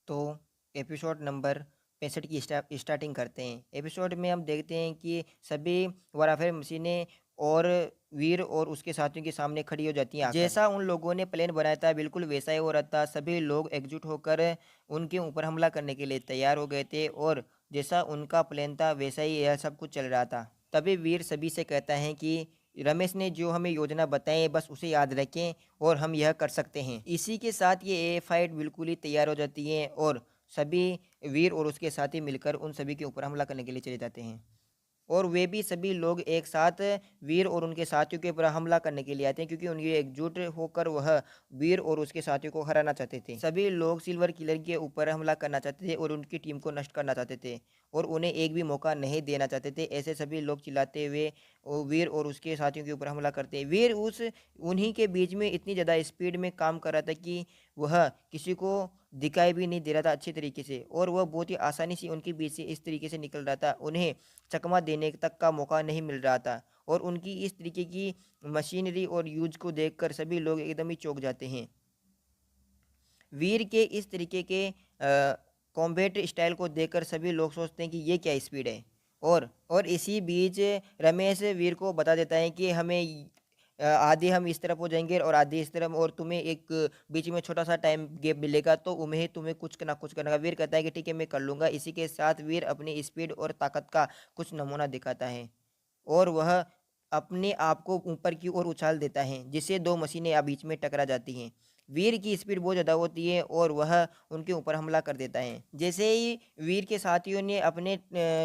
तो एपिसोड नंबर 65 की स्टार्टिंग करते हैं। एपिसोड में हम देखते हैं कि सभी वाराफेर मशीनें और वीर और उसके साथियों के सामने खड़ी हो जाती हैं आकर। जैसा उन लोगों ने प्लान बनाया था बिल्कुल वैसा ही हो रहा था। सभी लोग एकजुट होकर उनके ऊपर हमला करने के लिए तैयार हो गए थे और जैसा उनका प्लान था वैसा ही यह सब कुछ चल रहा था। तभी वीर सभी से कहता है कि रमेश ने जो हमें योजना बताई है बस उसे याद रखें और हम यह कर सकते हैं। इसी के साथ ये फाइट बिल्कुल ही तैयार हो जाती है और सभी वीर और उसके साथी मिलकर उन सभी के ऊपर हमला करने के लिए चले जाते हैं। और वे भी सभी लोग एक साथ वीर और उनके साथियों के ऊपर हमला करने के लिए आते हैं, क्योंकि उनके एकजुट होकर वह वीर और उसके साथियों को हराना चाहते थे। सभी लोग सिल्वर किलर के ऊपर हमला करना चाहते थे और उनकी टीम को नष्ट करना चाहते थे और उन्हें एक भी मौका नहीं देना चाहते थे। ऐसे सभी लोग चिल्लाते हुए वो वीर और उसके साथियों के ऊपर हमला करते। वीर उस उन्हीं के बीच में इतनी ज़्यादा स्पीड में काम कर रहा था कि वह किसी को दिखाई भी नहीं दे रहा था अच्छी तरीके से, और वह बहुत ही आसानी से उनके बीच से इस तरीके से निकल रहा था, उन्हें चकमा देने तक का मौका नहीं मिल रहा था। और उनकी इस तरीके की मशीनरी और यूज को देखकर सभी लोग एकदम ही चौंक जाते हैं। वीर के इस तरीके के कॉम्बैट स्टाइल को देखकर सभी लोग सोचते हैं कि ये क्या स्पीड है। और इसी बीच रमेश वीर को बता देता है कि हमें आधे हम इस तरफ हो जाएंगे और आधे इस तरफ, और तुम्हें एक बीच में छोटा सा टाइम गैप मिलेगा तो उन्हें तुम्हें कुछ ना कुछ करना होगा। वीर कहता है कि ठीक है मैं कर लूँगा। इसी के साथ वीर अपनी स्पीड और ताकत का कुछ नमूना दिखाता है और वह अपने आप को ऊपर की ओर उछाल देता है, जिससे दो मशीनें बीच में टकरा जाती हैं। वीर की स्पीड बहुत ज़्यादा होती है और वह उनके ऊपर हमला कर देता है। जैसे ही वीर के साथियों ने अपने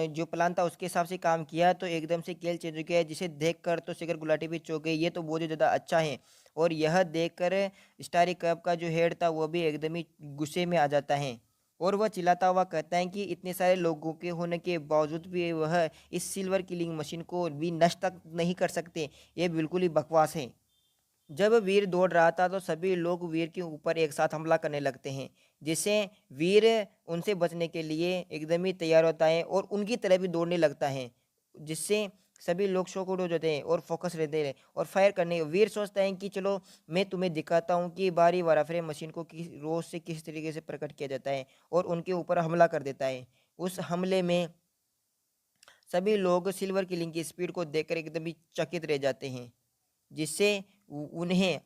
जो प्लान था उसके हिसाब से काम किया तो एकदम से खेल चेंज हो गया है, जिसे देखकर तो शिखर गुलाटी भी चौंक गई, ये तो बहुत ही ज़्यादा अच्छा है। और यह देखकर स्टारी कप का जो हेड था वो भी एकदम ही गुस्से में आ जाता है और वह चिल्लाता हुआ कहता है कि इतने सारे लोगों के होने के बावजूद भी वह इस सिल्वर किलिंग मशीन को भी नष्ट तक नहीं कर सकते, ये बिल्कुल ही बकवास है। जब वीर दौड़ रहा था तो सभी लोग वीर के ऊपर एक साथ हमला करने लगते हैं, जिससे वीर उनसे बचने के लिए एकदम ही तैयार होता है और उनकी तरफ भी दौड़ने लगता है, जिससे सभी लोग शॉकआउट हो जाते हैं और फोकस रहते हैं और फायर करने। वीर सोचता है कि चलो मैं तुम्हें दिखाता हूँ कि बारी वाराफरे मशीन को किस रोज से किस तरीके से प्रकट किया जाता है, और उनके ऊपर हमला कर देता है। उस हमले में सभी लोग सिल्वर किलिंग की स्पीड को देखकर एकदम ही चकित रह जाते हैं, जिससे उन्हें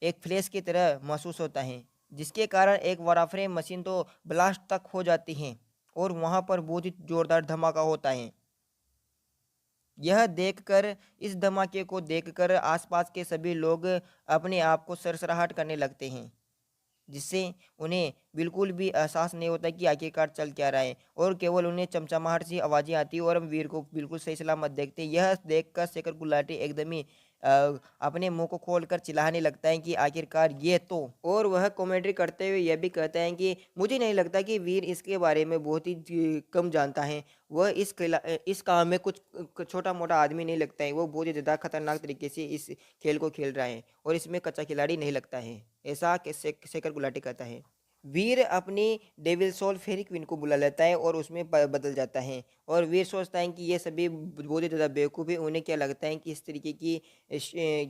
एक फ्लैश की तरह महसूस होता है, जिसके कारण एक वाराफ्रेम मशीन तो ब्लास्ट तक हो जाती है और वहां पर बहुत ही जोरदार धमाका होता है। यह देखकर, इस धमाके को देखकर आसपास के सभी लोग अपने आप को सरसराहट करने लगते हैं, जिससे उन्हें बिल्कुल भी एहसास नहीं होता कि आखिरकार चल क्या रहा है, और केवल उन्हें चमचमाहट सी आवाज़ें आती है और हम वीर को बिल्कुल सही सलामत देखते हैं। यह देखकर शेखर गुलाटी एकदम ही अपने मुंह को खोलकर चिल्लाने लगता है कि आखिरकार ये तो। और वह कॉमेंट्री करते हुए यह भी कहता है कि मुझे नहीं लगता कि वीर इसके बारे में बहुत ही कम जानता है। वह इस काम में कुछ छोटा मोटा आदमी नहीं लगता है, वो बहुत ही ज़्यादा खतरनाक तरीके से इस खेल को खेल रहा है और इसमें कच्चा खिलाड़ी नहीं लगता है, ऐसा शेखर गुलाटी कहता है। वीर अपनी डेविल सोल फेरी क्वीन को बुला लेता है और उसमें बदल जाता है, और वीर सोचता है कि ये सभी बहुत ही ज़्यादा बेवकूफ़ है। उन्हें क्या लगता है कि इस तरीके की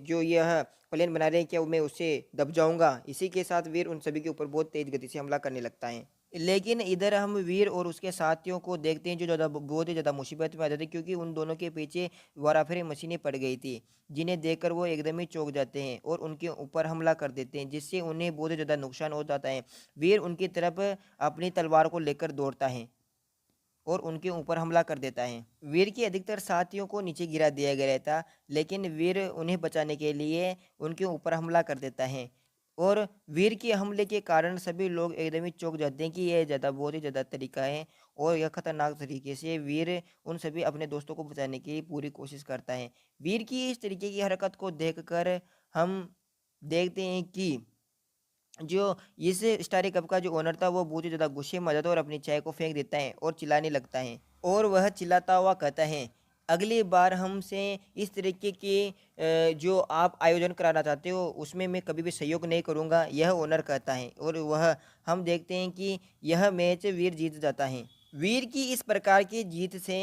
जो यह प्लान बना रहे हैं क्या मैं उससे दब जाऊंगा। इसी के साथ वीर उन सभी के ऊपर बहुत तेज गति से हमला करने लगता है। लेकिन इधर हम वीर और उसके साथियों को देखते हैं जो ज़्यादा बहुत ही ज़्यादा मुसीबत में आ जाते हैं, क्योंकि उन दोनों के पीछे वाराफेरी मशीनें पड़ गई थी, जिन्हें देखकर वो एकदम ही चौंक जाते हैं और उनके ऊपर हमला कर देते हैं, जिससे उन्हें बहुत ही ज़्यादा नुकसान हो जाता है। वीर उनकी तरफ अपनी तलवार को लेकर दौड़ता है और उनके ऊपर हमला कर देता है। वीर के अधिकतर साथियों को नीचे गिरा दिया गया था, लेकिन वीर उन्हें बचाने के लिए उनके ऊपर हमला कर देता है, और वीर के हमले के कारण सभी लोग एकदम ही चौंक जाते हैं कि यह ज़्यादा बहुत ही ज़्यादा तरीका है और यह खतरनाक तरीके से वीर उन सभी अपने दोस्तों को बचाने की पूरी कोशिश करता है। वीर की इस तरीके की हरकत को देखकर हम देखते हैं कि जो इस स्टारी कप का जो ओनर था वो बहुत ही ज़्यादा गुस्से में आ जाता है और अपनी चाय को फेंक देता है और चिल्लाने लगता है, और वह चिल्लाता हुआ कहता है अगली बार हमसे इस तरीके की जो आप आयोजन कराना चाहते हो उसमें मैं कभी भी सहयोग नहीं करूंगा, यह ओनर कहता है। और वह हम देखते हैं कि यह मैच वीर जीत जाता है। वीर की इस प्रकार की जीत से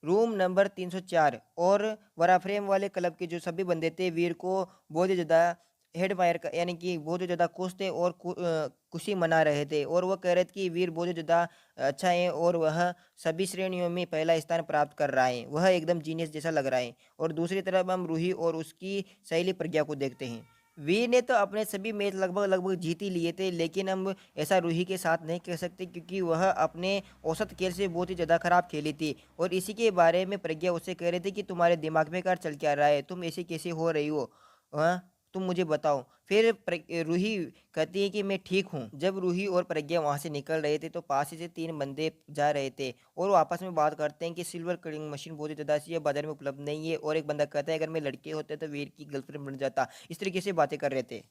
रूम नंबर 304 और वराफ्रेम वाले क्लब के जो सभी बंदे थे वीर को बहुत ही ज़्यादा हेड फायर का यानी कि बहुत ही ज़्यादा खुश थे और खुशी मना रहे थे, और वह कह रहे थे कि वीर बहुत ही ज़्यादा अच्छा है और वह सभी श्रेणियों में पहला स्थान प्राप्त कर रहा है, वह एकदम जीनियस जैसा लग रहा है। और दूसरी तरफ हम रूही और उसकी सहेली प्रज्ञा को देखते हैं। वीर ने तो अपने सभी मैच लगभग लगभग जीत ही लिए थे, लेकिन हम ऐसा रूही के साथ नहीं कह सकते क्योंकि वह अपने औसत खेल से बहुत ही ज़्यादा खराब खेली थी। और इसी के बारे में प्रज्ञा उससे कह रहे थे कि तुम्हारे दिमाग में क्या चल क्या रहा है, तुम ऐसे कैसे हो रही हो, हाँ तुम मुझे बताओ। फिर रूही कहती है कि मैं ठीक हूँ। जब रूही और प्रज्ञा वहाँ से निकल रहे थे तो पास ही से तीन बंदे जा रहे थे और वो आपस में बात करते हैं कि सिल्वर कलिंग मशीन बहुत ही ज़्यादा सी है, बाजार में उपलब्ध नहीं है। और एक बंदा कहता है अगर मैं लड़के होते तो वीर की गर्लफ्रेंड बन जाता। इस तरीके से बातें कर रहे थे।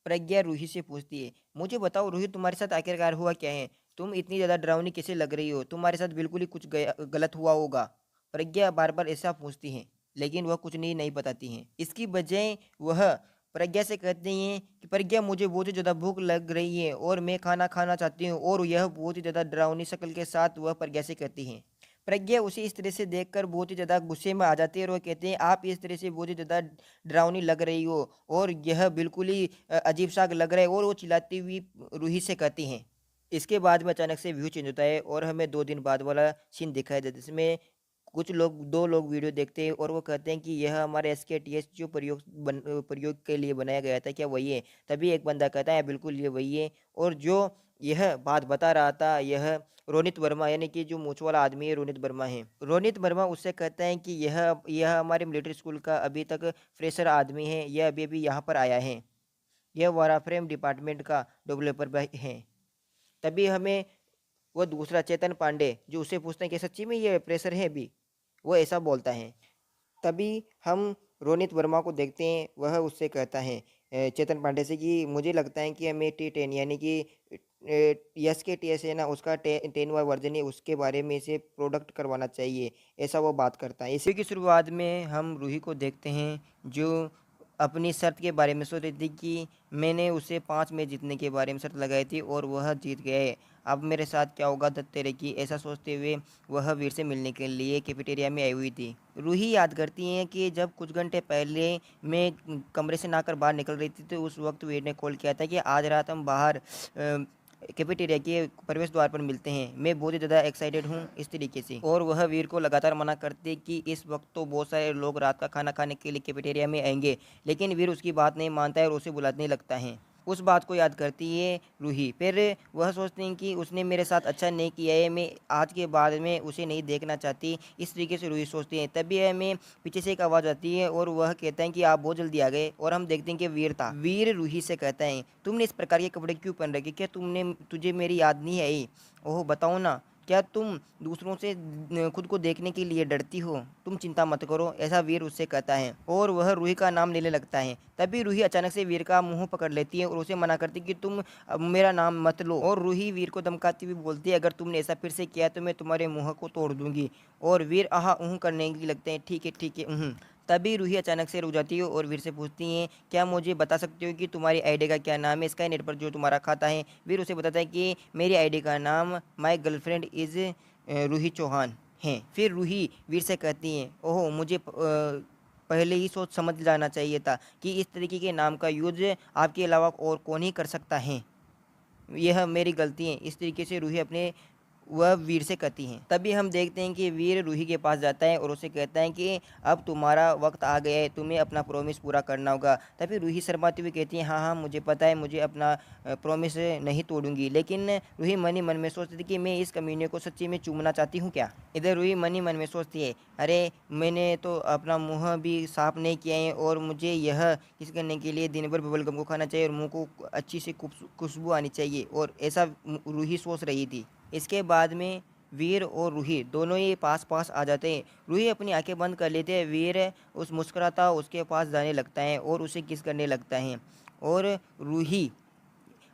प्रज्ञा रूही से पूछती है, मुझे बताओ रूही तुम्हारे साथ आखिरकार हुआ क्या है, तुम इतनी ज़्यादा डरावनी कैसे लग रही हो, तुम्हारे साथ बिल्कुल ही कुछ गलत हुआ होगा। प्रज्ञा बार बार ऐसा पूछती हैं लेकिन वह कुछ नहीं बताती हैं। इसकी बजाय वह प्रज्ञा से कहते हैं कि प्रज्ञा मुझे बहुत ही ज़्यादा भूख लग रही है और मैं खाना खाना चाहती हूँ। और यह बहुत ही ज़्यादा डरावनी शक्ल के साथ वह प्रज्ञा से कहती हैं। प्रज्ञा उसे इस तरह से देखकर बहुत ही ज़्यादा गुस्से में आ जाती है और वो कहते हैं आप इस तरह से बहुत ही ज़्यादा डरावनी लग रही हो और यह बिल्कुल ही अजीब सा लग रहा है। और वो चिल्लाती हुई रूही से कहती हैं। इसके बाद में अचानक से व्यू चेंज होता है और हमें 2 दिन बाद वाला सीन दिखाई देता है जिसमें कुछ लोग दो लोग वीडियो देखते हैं और वो कहते हैं कि यह हमारे SKTS जो प्रयोग के लिए बनाया गया था क्या वही है। तभी एक बंदा कहता है बिल्कुल ये वही है। और जो यह बात बता रहा था यह रोनित वर्मा यानी कि जो मूंछ वाला आदमी है रोनित वर्मा है। रोनित वर्मा उससे कहता है कि यह हमारे मिलिट्री स्कूल का अभी तक फ्रेशर आदमी है, यह अभी अभी यहाँ पर आया है, यह वाराफ्रेम डिपार्टमेंट का डेवलपर है। तभी हमें वो दूसरा चेतन पांडे जो उससे पूछते हैं कि सच्ची में ये फ्रेशर है अभी, वो ऐसा बोलता है। तभी हम रोनित वर्मा को देखते हैं, वह उससे कहता है चेतन पांडे से कि मुझे लगता है कि हमें T10 यानी कि SKTS है ना उसका 10वां वर्जन है उसके बारे में इसे प्रोडक्ट करवाना चाहिए, ऐसा वो बात करता है। इसी की शुरुआत में हम रूही को देखते हैं जो अपनी शर्त के बारे में सोच रही थी कि मैंने उसे 5 मैच जीतने के बारे में शर्त लगाई थी और वह जीत गया है, अब मेरे साथ क्या होगा दत्तेरे की, ऐसा सोचते हुए वह वीर से मिलने के लिए कैफेटेरिया में आई हुई थी। रूही याद करती हैं कि जब कुछ घंटे पहले मैं कमरे से नहाकर बाहर निकल रही थी तो उस वक्त वीर ने कॉल किया था कि आज रात हम बाहर कैफेटेरिया के प्रवेश द्वार पर मिलते हैं, मैं बहुत ही ज़्यादा एक्साइटेड हूँ इस तरीके से। और वह वीर को लगातार मना करते कि इस वक्त तो बहुत सारे लोग रात का खाना खाने के लिए कैफेटेरिया में आएंगे, लेकिन वीर उसकी बात नहीं मानता है और उसे बुलाने लगता है। उस बात को याद करती है रूही। फिर वह सोचते हैं कि उसने मेरे साथ अच्छा नहीं किया है, मैं आज के बाद में उसे नहीं देखना चाहती, इस तरीके से रूही सोचती है। तभी हमें पीछे से एक आवाज़ आती है और वह कहता है कि आप बहुत जल्दी आ गए। और हम देखते हैं कि वीर था। वीर रूही से कहता है तुमने इस प्रकार के कपड़े क्यों पहन रखे, क्या तुझे मेरी याद नहीं आई, ओह बताओ ना, क्या तुम दूसरों से खुद को देखने के लिए डरती हो, तुम चिंता मत करो, ऐसा वीर उससे कहता है और वह रूही का नाम लेने लगता है। तभी रूही अचानक से वीर का मुंह पकड़ लेती है और उसे मना करती है कि तुम अब मेरा नाम मत लो। और रूही वीर को धमकाती हुई बोलती है अगर तुमने ऐसा फिर से किया तो मैं तुम्हारे मुंह को तोड़ दूंगी। और वीर आहा ऊह करने की लगते हैं, ठीक है ऊह। तभी रूही अचानक से रुक जाती है और वीर से पूछती हैं क्या मुझे बता सकते हो कि तुम्हारी आईडी का क्या नाम है, स्काईनेट पर जो तुम्हारा खाता है। वीर उसे बताता है कि मेरी आईडी का नाम my girlfriend is Ruhi Chauhan है। फिर रूही वीर से कहती हैं ओहो मुझे पहले ही सोच समझ जाना चाहिए था कि इस तरीके के नाम का यूज आपके अलावा और कौन ही कर सकता है, यह मेरी गलती है। इस तरीके से रूही अपने वह वीर से कहती हैं। तभी हम देखते हैं कि वीर रूही के पास जाता है और उसे कहता है कि अब तुम्हारा वक्त आ गया है, तुम्हें अपना प्रॉमिस पूरा करना होगा। तभी रूही शर्माती हुई कहती है हाँ हाँ मुझे पता है, मुझे अपना प्रॉमिस नहीं तोड़ूंगी। लेकिन रूही मन ही मन में सोचती थी कि मैं इस कमीने को सच्ची में चूमना चाहती हूँ क्या। इधर रूही मन ही मन में सोचती है अरे मैंने तो अपना मुँह भी साफ नहीं किया है और मुझे यह किस करने के लिए दिन भर बबल गम को खाना चाहिए और मुँह को अच्छी सी खुशबू आनी चाहिए, और ऐसा रूही सोच रही थी। इसके बाद में वीर और रूही दोनों ही पास पास आ जाते हैं। रूही अपनी आंखें बंद कर लेते हैं, वीर उस मुस्कुराता उसके पास जाने लगता है और उसे किस करने लगता है। और रूही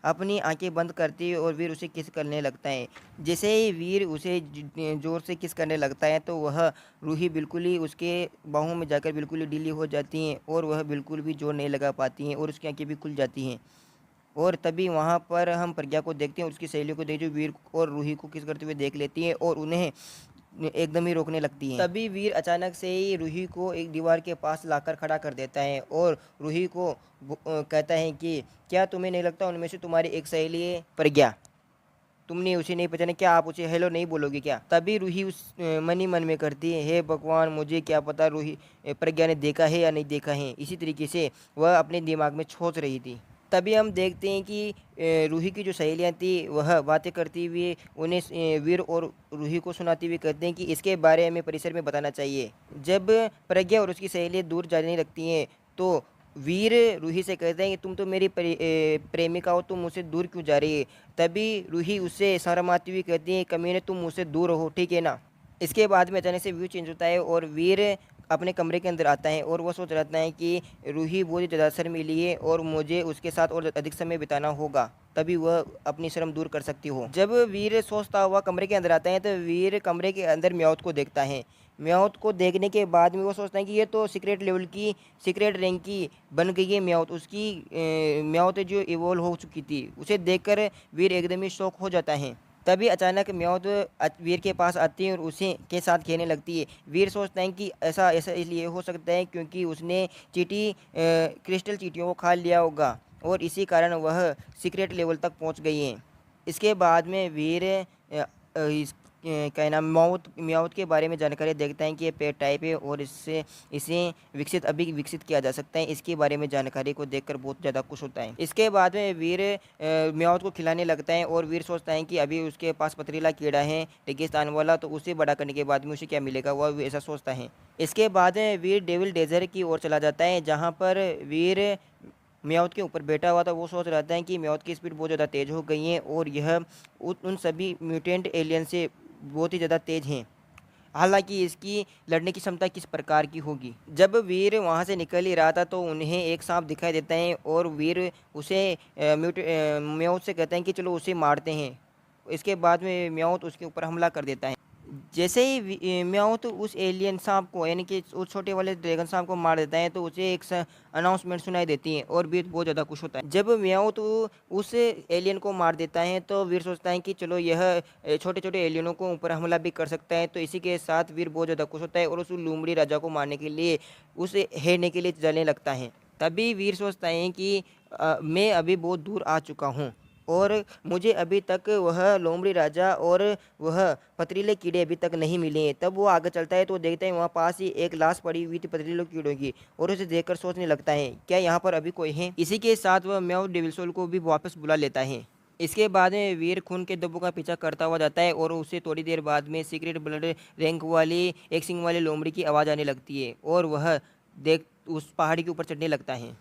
अपनी आंखें बंद करती है और वीर उसे किस करने लगता है। जैसे ही वीर उसे ज़ोर से किस करने लगता है तो वह रूही बिल्कुल ही उसके बाहों में जाकर बिल्कुल ही ढीली हो जाती हैं और वह बिल्कुल भी जोर नहीं लगा पाती हैं और उसकी आंखें भी खुल जाती हैं। और तभी वहाँ पर हम प्रज्ञा को देखते हैं और उसकी सहेलियों को देखते हैं जो वीर और रूही को किस करते हुए देख लेती हैं और उन्हें एकदम ही रोकने लगती हैं। तभी वीर अचानक से ही रूही को एक दीवार के पास लाकर खड़ा कर देता है और रूही को कहता है कि क्या तुम्हें नहीं लगता उनमें से तुम्हारी एक सहेली है प्रज्ञा। तुमने उसे नहीं पहचाना, क्या आप उसे हेलो नहीं बोलोगे क्या? तभी रूही उस मन ही मन में करती है, हे भगवान, मुझे क्या पता रूही प्रज्ञा ने देखा है या नहीं देखा है। इसी तरीके से वह अपने दिमाग में सोच रही थी। तभी हम देखते हैं कि रूही की जो सहेलियाँ थी वह बातें करती हुई उन्हें वीर और रूही को सुनाती हुई कहते हैं कि इसके बारे में परिसर में बताना चाहिए। जब प्रज्ञा और उसकी सहेलियाँ दूर जाने लगती हैं तो वीर रूही से कहते हैं कि तुम तो मेरी प्रेमिका हो, तुम मुझसे दूर क्यों जा रही है? तभी रूही उससे शर्माती हुई कहती है, कमीने तुम मुझसे दूर रहो, ठीक है ना? इसके बाद में अचानक से व्यू चेंज होता है और वीर अपने कमरे के अंदर आता है और वो सोच रहता है कि रूही बहुत ही ज़्यादा शर्मीली है और मुझे उसके साथ और अधिक समय बिताना होगा, तभी वह अपनी शर्म दूर कर सकती हो। जब वीर सोचता हुआ कमरे के अंदर आता है तो वीर कमरे के अंदर म्याऊत को देखता है। म्याऊत को देखने के बाद में वो सोचता है कि ये तो सीक्रेट लेवल की, सीक्रेट रैंक की बन गई है म्याऊत। उसकी म्याऊत जो इवोल्व हो चुकी थी, उसे देखकर वीर एकदम ही शॉक हो जाता है। तभी अचानक म्याऊत वीर के पास आती है और उसे के साथ खेलने लगती है। वीर सोचता है कि ऐसा ऐसा इसलिए हो सकता है क्योंकि उसने चींटी क्रिस्टल चींटियों को खा लिया होगा और इसी कारण वह सीक्रेट लेवल तक पहुंच गई है। इसके बाद में वीर क्या नाम म्याऊत म्याऊत के बारे में जानकारी देखता है कि ये पेट टाइप है और इससे इसे अभी विकसित किया जा सकता है। इसके बारे में जानकारी को देखकर बहुत ज़्यादा खुश होता है। इसके बाद में वीर म्याऊत को खिलाने लगता है और वीर सोचता है कि अभी उसके पास पथरीला कीड़ा है रेगिस्तान वाला, तो उसे बड़ा करने के बाद में उसे क्या मिलेगा, वह ऐसा सोचता है। इसके बाद वीर डेविल डेजर्ट की ओर चला जाता है जहाँ पर वीर म्याऊत के ऊपर बैठा हुआ था। वो सोच रहा था कि म्याऊत की स्पीड बहुत ज़्यादा तेज़ हो गई है और यह उन सभी म्यूटेंट एलियन से बहुत ही ज़्यादा तेज़ हैं। हालांकि इसकी लड़ने की क्षमता किस प्रकार की होगी। जब वीर वहां से निकल ही रहा था तो उन्हें एक सांप दिखाई देता है और वीर उसे म्याऊत से कहते हैं कि चलो उसे मारते हैं। इसके बाद में म्याऊत उसके ऊपर हमला कर देता है। जैसे ही म्याऊत उस एलियन सांप को यानी कि उस छोटे वाले ड्रैगन सांप को मार देता है तो उसे एक अनाउंसमेंट सुनाई देती है और वीर बहुत ज़्यादा खुश होता है। जब म्याऊत उस एलियन को मार देता है तो वीर सोचता है कि चलो यह छोटे छोटे एलियनों को ऊपर हमला भी कर सकता है, तो इसी के साथ वीर बहुत ज़्यादा खुश होता है और उस लूमड़ी राजा को मारने के लिए उसे हेरने के लिए चलने लगता है। तभी वीर सोचता है कि मैं अभी बहुत दूर आ चुका हूँ और मुझे अभी तक वह लोमड़ी राजा और वह पथरीले कीड़े अभी तक नहीं मिले हैं। तब वो आगे चलता है तो देखता है वहाँ पास ही एक लाश पड़ी हुई थी पथरीले कीड़ों की और उसे देखकर सोचने लगता है क्या यहाँ पर अभी कोई है। इसी के साथ वह म्याऊ डेविल सोल को भी वापस बुला लेता है। इसके बाद में वीर खून के धब्बों का पीछा करता हुआ जाता है और उसे थोड़ी देर बाद में सीक्रेट ब्लड रैंक वाली एक सिंग वाली लोमड़ी की आवाज़ आने लगती है और वह देख उस पहाड़ी के ऊपर चढ़ने लगता है।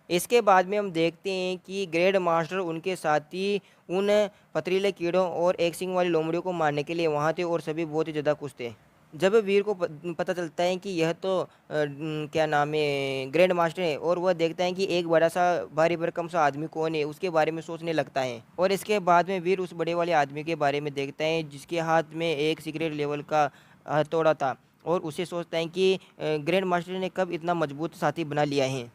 इसके बाद में हम देखते हैं कि ग्रैंड मास्टर उनके साथी उन पथरीले कीड़ों और एक सिंग वाली लोमड़ियों को मारने के लिए वहाँ थे और सभी बहुत ही ज़्यादा खुश थे। जब वीर को पता चलता है कि यह तो क्या नाम है ग्रैंड मास्टर है और वह देखता है कि एक बड़ा सा भारी भरकम सा आदमी कौन है, उसके बारे में सोचने लगता है। और इसके बाद में वीर उस बड़े वाले आदमी के बारे में देखता है जिसके हाथ में एक सीक्रेट लेवल का हथौड़ा था और उसे सोचता है कि ग्रैंड मास्टर ने कब इतना मजबूत साथी बना लिया है।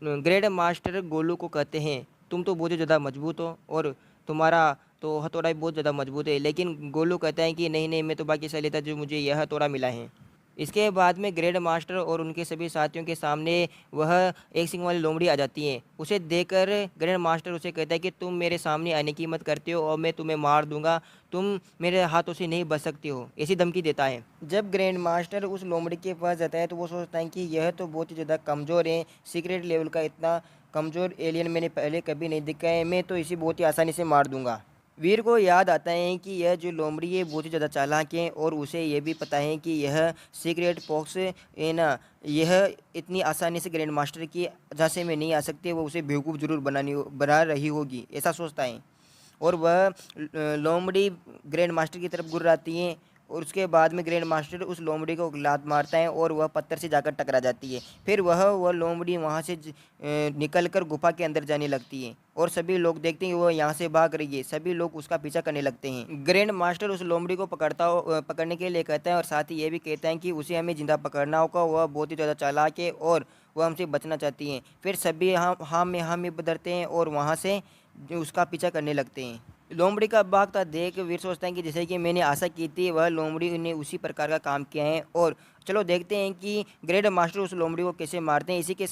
ग्रैंड मास्टर गोलू को कहते हैं तुम तो बहुत ज़्यादा मजबूत हो और तुम्हारा तो हथौड़ा भी बहुत ज़्यादा मजबूत है, लेकिन गोलू कहता है कि नहीं नहीं, मैं तो भाग्यशाली था जो मुझे यह हथौड़ा मिला है। इसके बाद में ग्रैंड मास्टर और उनके सभी साथियों के सामने वह एक सिंग वाली लोमड़ी आ जाती है। उसे देखकर ग्रैंड मास्टर उसे कहता है कि तुम मेरे सामने आने की हिम्मत करते हो और मैं तुम्हें मार दूंगा, तुम मेरे हाथों से नहीं बच सकती हो, ऐसी धमकी देता है। जब ग्रैंड मास्टर उस लोमड़ी के पास जाता है तो वो सोचता है कि यह तो बहुत ही ज़्यादा कमज़ोर है, सीक्रेट लेवल का इतना कमज़ोर एलियन मैंने पहले कभी नहीं देखा है, मैं तो इसे बहुत ही आसानी से मार दूंगा। वीर को याद आता है कि यह जो लोमड़ी है बहुत ही ज़्यादा चालाक है और उसे यह भी पता है कि यह सीक्रेट बॉक्स है ना, यह इतनी आसानी से ग्रैंड मास्टर की झांसे में नहीं आ सकती, वो उसे बेवकूफ़ जरूर बना रही होगी, ऐसा सोचता है। और वह लोमड़ी ग्रैंड मास्टर की तरफ गुर्राती है और उसके बाद में ग्रैंड मास्टर उस लोमड़ी को लात मारता है और वह पत्थर से जाकर टकरा जाती है। फिर वह लोमड़ी वहाँ से निकलकर गुफा के अंदर जाने लगती है और सभी लोग देखते हैं कि वह यहाँ से भाग रही है, सभी लोग उसका पीछा करने लगते हैं। ग्रैंड मास्टर उस लोमड़ी को पकड़ने के लिए कहता है और साथ ही ये भी कहता है कि उसे हमें जिंदा पकड़ना होगा, वह बहुत ही ज़्यादा चालाक है और वह हमसे बचना चाहती हैं। फिर सभी हाँ में बदलते हैं और वहाँ से उसका पीछा करने लगते हैं। लोमड़ी का भागता देख वीर सोचता है कि जैसे कि मैंने आशा की थी वह लोमड़ी ने उसी प्रकार का काम किया है और चलो देखते हैं कि ग्रैंड मास्टर उस लोमड़ी को कैसे मारते हैं। इसी के